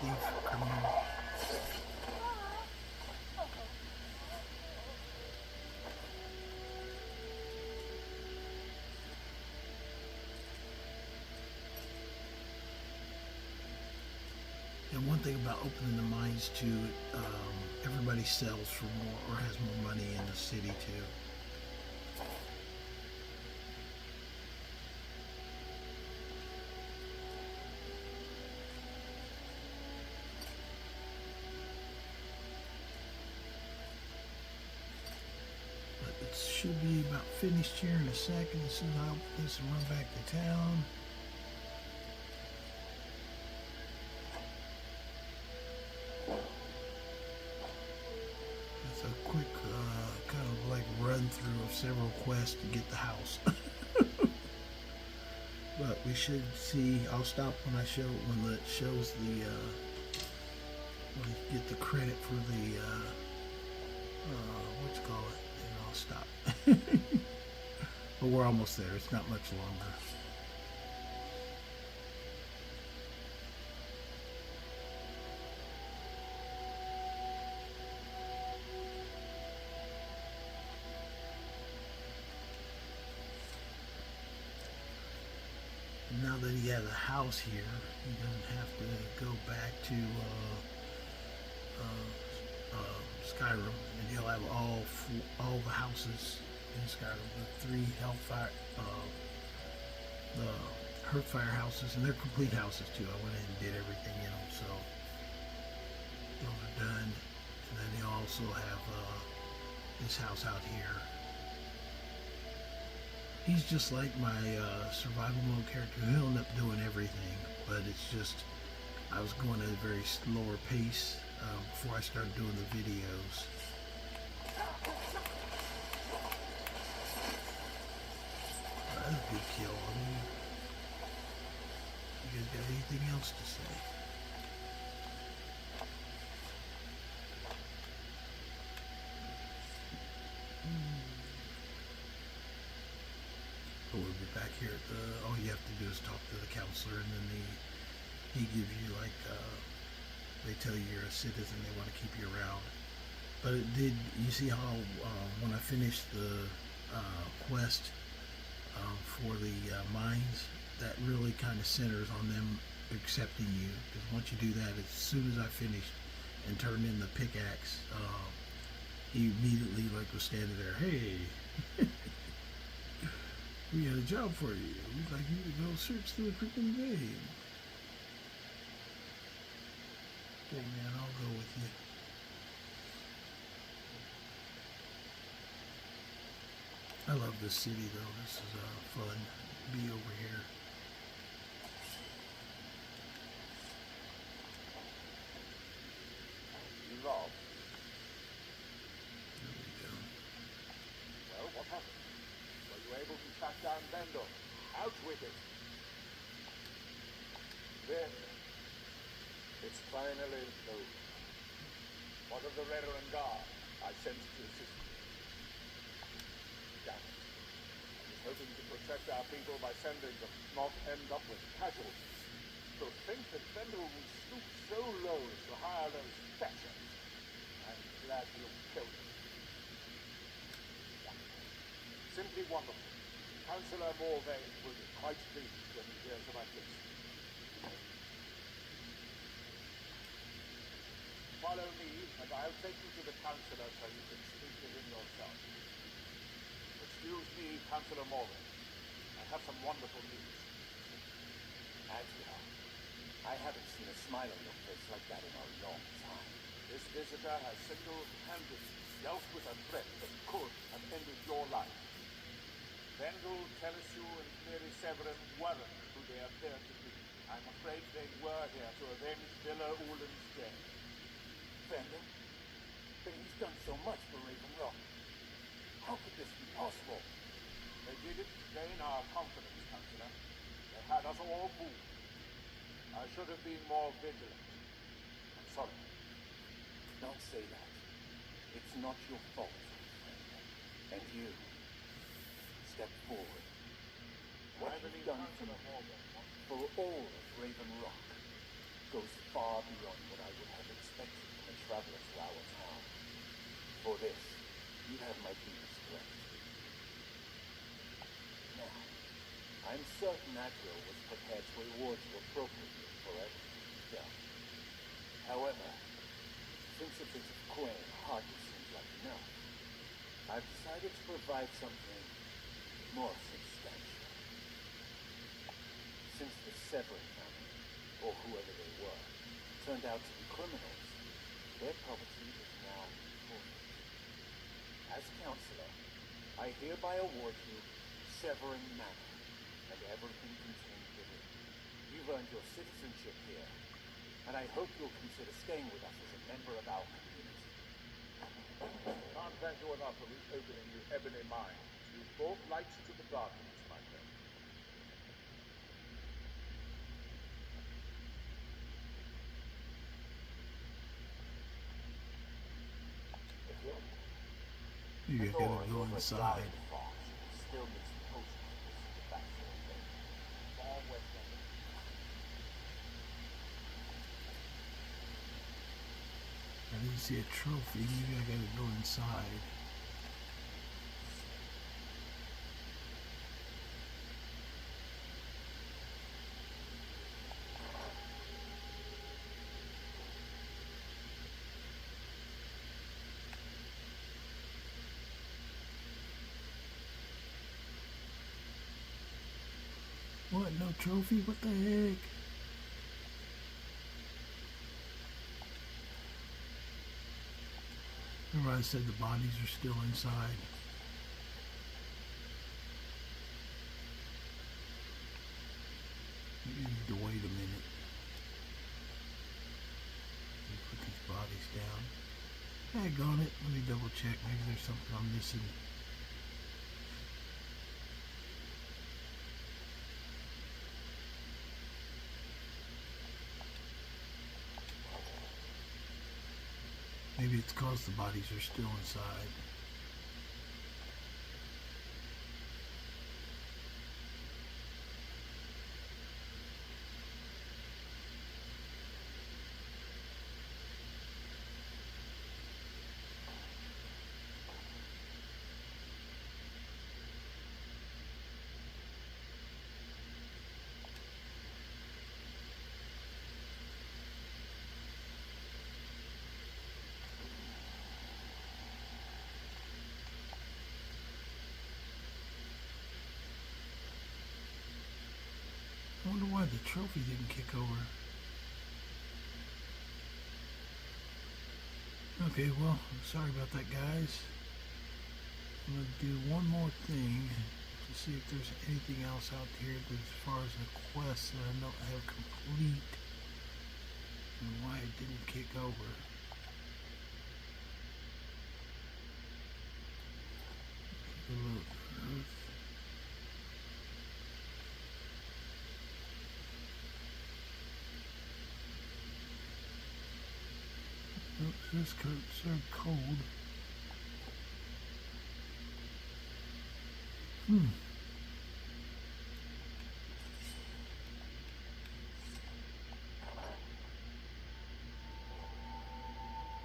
thief, criminal. And one thing about opening the mines too, everybody sells for more or has more money in the city too. But it should be about finished here in a second. As soon as I open this and run back to town. A quick kind of like run through of several quests to get the house. But we should see, I'll stop when I show, when it shows the when you get the credit for the what you call it, and I'll stop. But we're almost there, it's not much longer. Now that he has a house here, he doesn't have to go back to Skyrim, and he'll have all the houses in Skyrim, the 3 Hellfire, the Hearthfire houses, and they're complete houses too. I went in and did everything in them, so those are done. And then he'll also have this house out here. He's just like my survival mode character. He'll end up doing everything, but it's just I was going at a very slower pace before I started doing the videos. That's a good kill. I mean, you guys got anything else to say? We'll be back here at the, all you have to do is talk to the counselor, and then he gives you like, they tell you you're a citizen, they want to keep you around. But it did, you see how when I finished the quest for the mines, that really kind of centers on them accepting you. Because once you do that, as soon as I finished and turned in the pickaxe, he immediately like was standing there, hey. We had a job for you. We'd like you to go search through the freaking game. Okay, man, I'll go with you. I love this city, though. This is fun. Be over here. Vendor, out with it. Then, it's finally over. What of the Reverend Guard I sent to assist me? Damn it. I was hoping to protect our people by sending them, not end up with casualties. To think that Vendor will stoop so low as to hire those fetchers. I'm glad you killed him. Wonderful. Simply wonderful. Councillor Morvain will be quite pleased when he hears about this. Follow me, and I'll take you to the Councillor so you can speak to him yourself. Excuse me, Councillor Morvain. I have some wonderful news. Admiral, I haven't seen a smile on your face like that in a long time. This visitor has single-handedly dealt with a threat that could have ended your life. Vendel, Teleshu, and Mary Severin weren't who they appear to be. I'm afraid they were here to avenge Villa Ulan's death. Vendor? But he's done so much for Raven Rock. How could this be possible? They did it to gain our confidence, Councillor. They had us all moved. I should have been more vigilant. I'm sorry. Don't say that. It's not your fault, friend. And you, step forward. What you've done for all of Raven Rock goes far beyond what I would have expected from a traveler to our town. For this, you have my deepest gratitude. Now, I'm certain Admiral was prepared to reward you appropriately for everything you've done. However, since a bit of coin hardly seems like enough, I've decided to provide something more substantial. Since the Severin family, or whoever they were, turned out to be criminals, their property is now forfeit. As Councillor, I hereby award you Severin Manor and everything contained within. You've earned your citizenship here, and I hope you'll consider staying with us as a member of our community. Can't thank you enough for reopening the ebony mine. You brought light to the darkness, my friend. Maybe I gotta go inside. Still missing potions to the back door. Far west end. I didn't see a trophy. Maybe I gotta go inside. What? No trophy? What the heck? Remember I said the bodies are still inside. You need to wait a minute. Let me put these bodies down. Daggone it. Let me double check. Maybe there's something I'm missing. Maybe it's because the bodies are still inside. I wonder why the trophy didn't kick over. Okay, well, sorry about that, guys. I'm going to do one more thing to see if there's anything else out here as far as the quest that I don't have complete and why it didn't kick over. Take a look. Earth. dress coats are cold.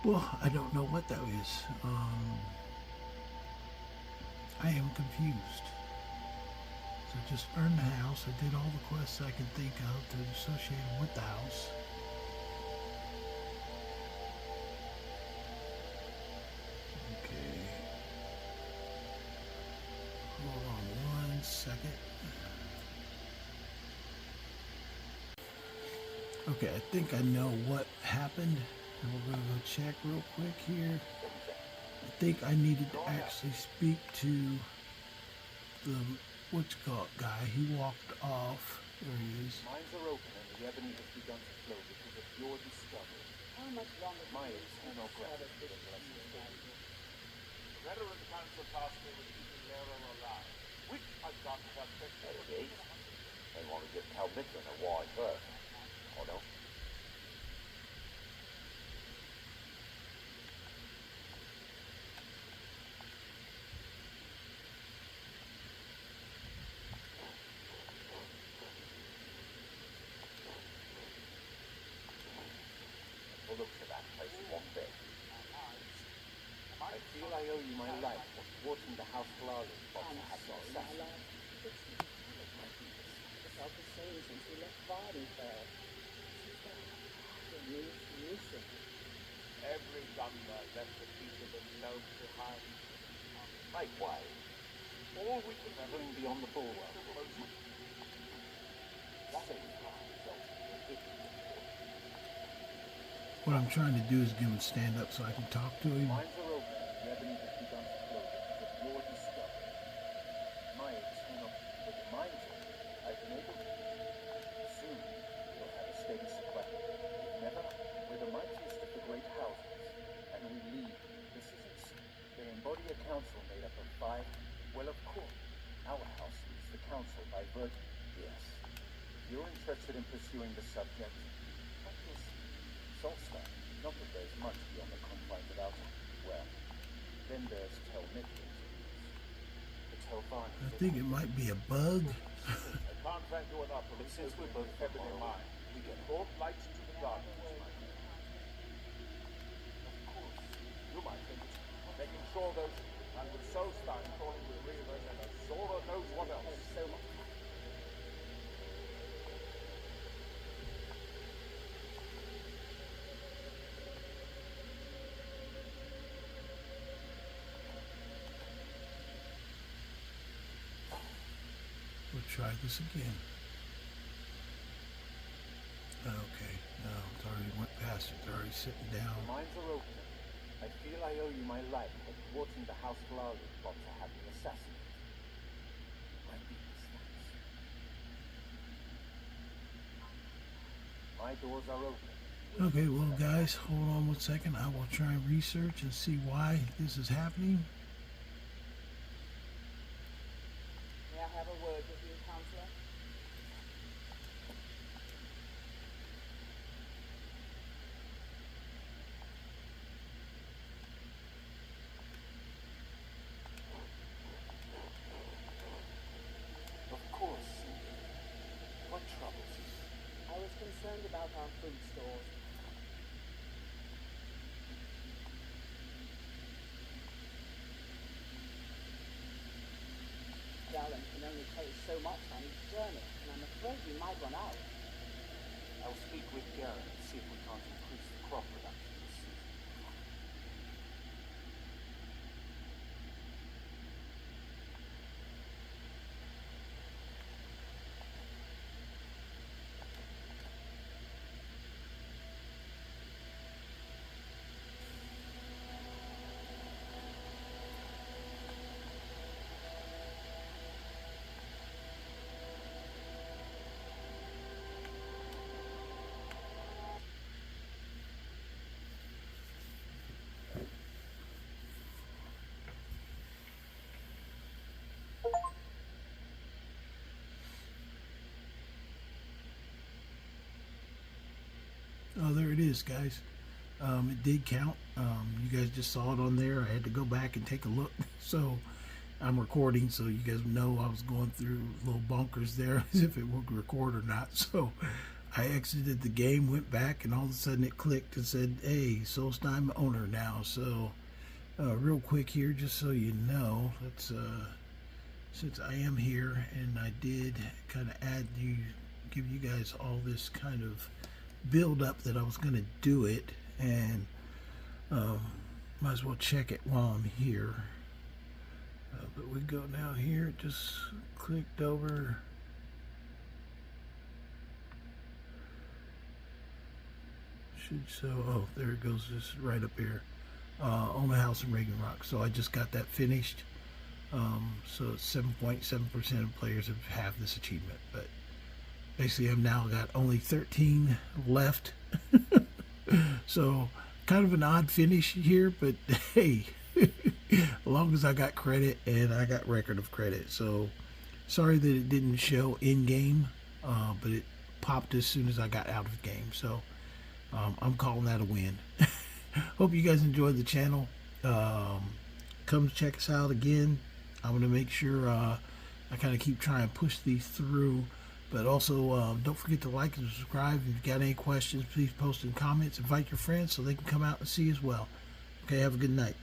Well, I don't know what that is. I am confused. So I just earned the house. I did all the quests I can think of that are associated with the house. Okay. Hold on 1 second. Okay, I think I know what happened. And we're going to go check real quick here. I think I needed to actually speak to the guy. He walked off. There he is. Mines are open and the ebony has begun to flow because of your discovery. How much longer My do you eternal gratitude and blessings. The Veteran Council tasked me with keeping Nero alive, which I've done perfectly. There it is. They want to give Cal Midland a wide berth. Or no? Look to that place one bit. I feel I owe you my life for thwarting the House Flowers but to have your assassin. It's felt the same since we left Vardenfell. Every gunner left a piece of themselves behind. Make way. All we can Traveling beyond the bulwark. What I'm trying to do is get him to stand up so I can talk to him. Mines are open. The ebony has begun to flow because of your discovery. My eternal... With the mines open, I've been able to... Soon, you'll have a steady supply. Never, we're the mightiest of the great houses. And we lead. This isn't... They embody a council made up of 5... Well, of course, our house leads the council by virtue. Yes. If you're interested in pursuing the subject, like this... Solstar, not that there's much beyond the confines of Alton. Well, then there's Tel Midland. The Telvanni. I think it might be a bug. I can't thank you enough for But since we're both heaven in mind. we get Brought light to the darkness, my friend. Of course. You might think it's making sure those, and with Solstein calling with Reavers and Azora knows what else. So much. We'll try this again. Okay, no, it's already went past it. It's already sitting down. Mines are open. I feel I owe you my life for thwarting the House Flowers plot to have me assassinated. My deepest thanks. My doors are open. Okay, well, guys, hold on 1 second. I will try and research and see why this is happening. May I have a word with you, Counselor? Of course. What troubles you? I was concerned about our food stores. Galen can only carry so much on each journey, and I'm afraid we might run out. I'll speak with Garrett and see if we can't increase the crop production this season. Oh, there it is, guys. It did count. You guys just saw it on there. I had to go back and take a look. So I'm recording, so you guys know I was going through little bunkers there as if it would record or not. So I exited the game, went back, and all of a sudden it clicked and said, hey, Solstheim owner now. So real quick here, just so you know, let's since I am here, and I did kind of give you guys all this kind of build up that I was going to do it, and might as well check it while I'm here. But we go now here, just clicked over. Oh, there it goes, just right up here. Own a house in Reagan Rock. So I just got that finished. So 7.7% of players have this achievement. But basically I've now got only 13 left. So kind of an odd finish here, but hey, as long as I got credit and I got record of credit. So sorry that it didn't show in game, but it popped as soon as I got out of the game. So I'm calling that a win. Hope you guys enjoyed the channel. Come check us out again. I'm going to make sure I kind of keep trying to push these through. But also, don't forget to like and subscribe. If you've got any questions, please post in comments. Invite your friends so they can come out and see as well. Okay, have a good night.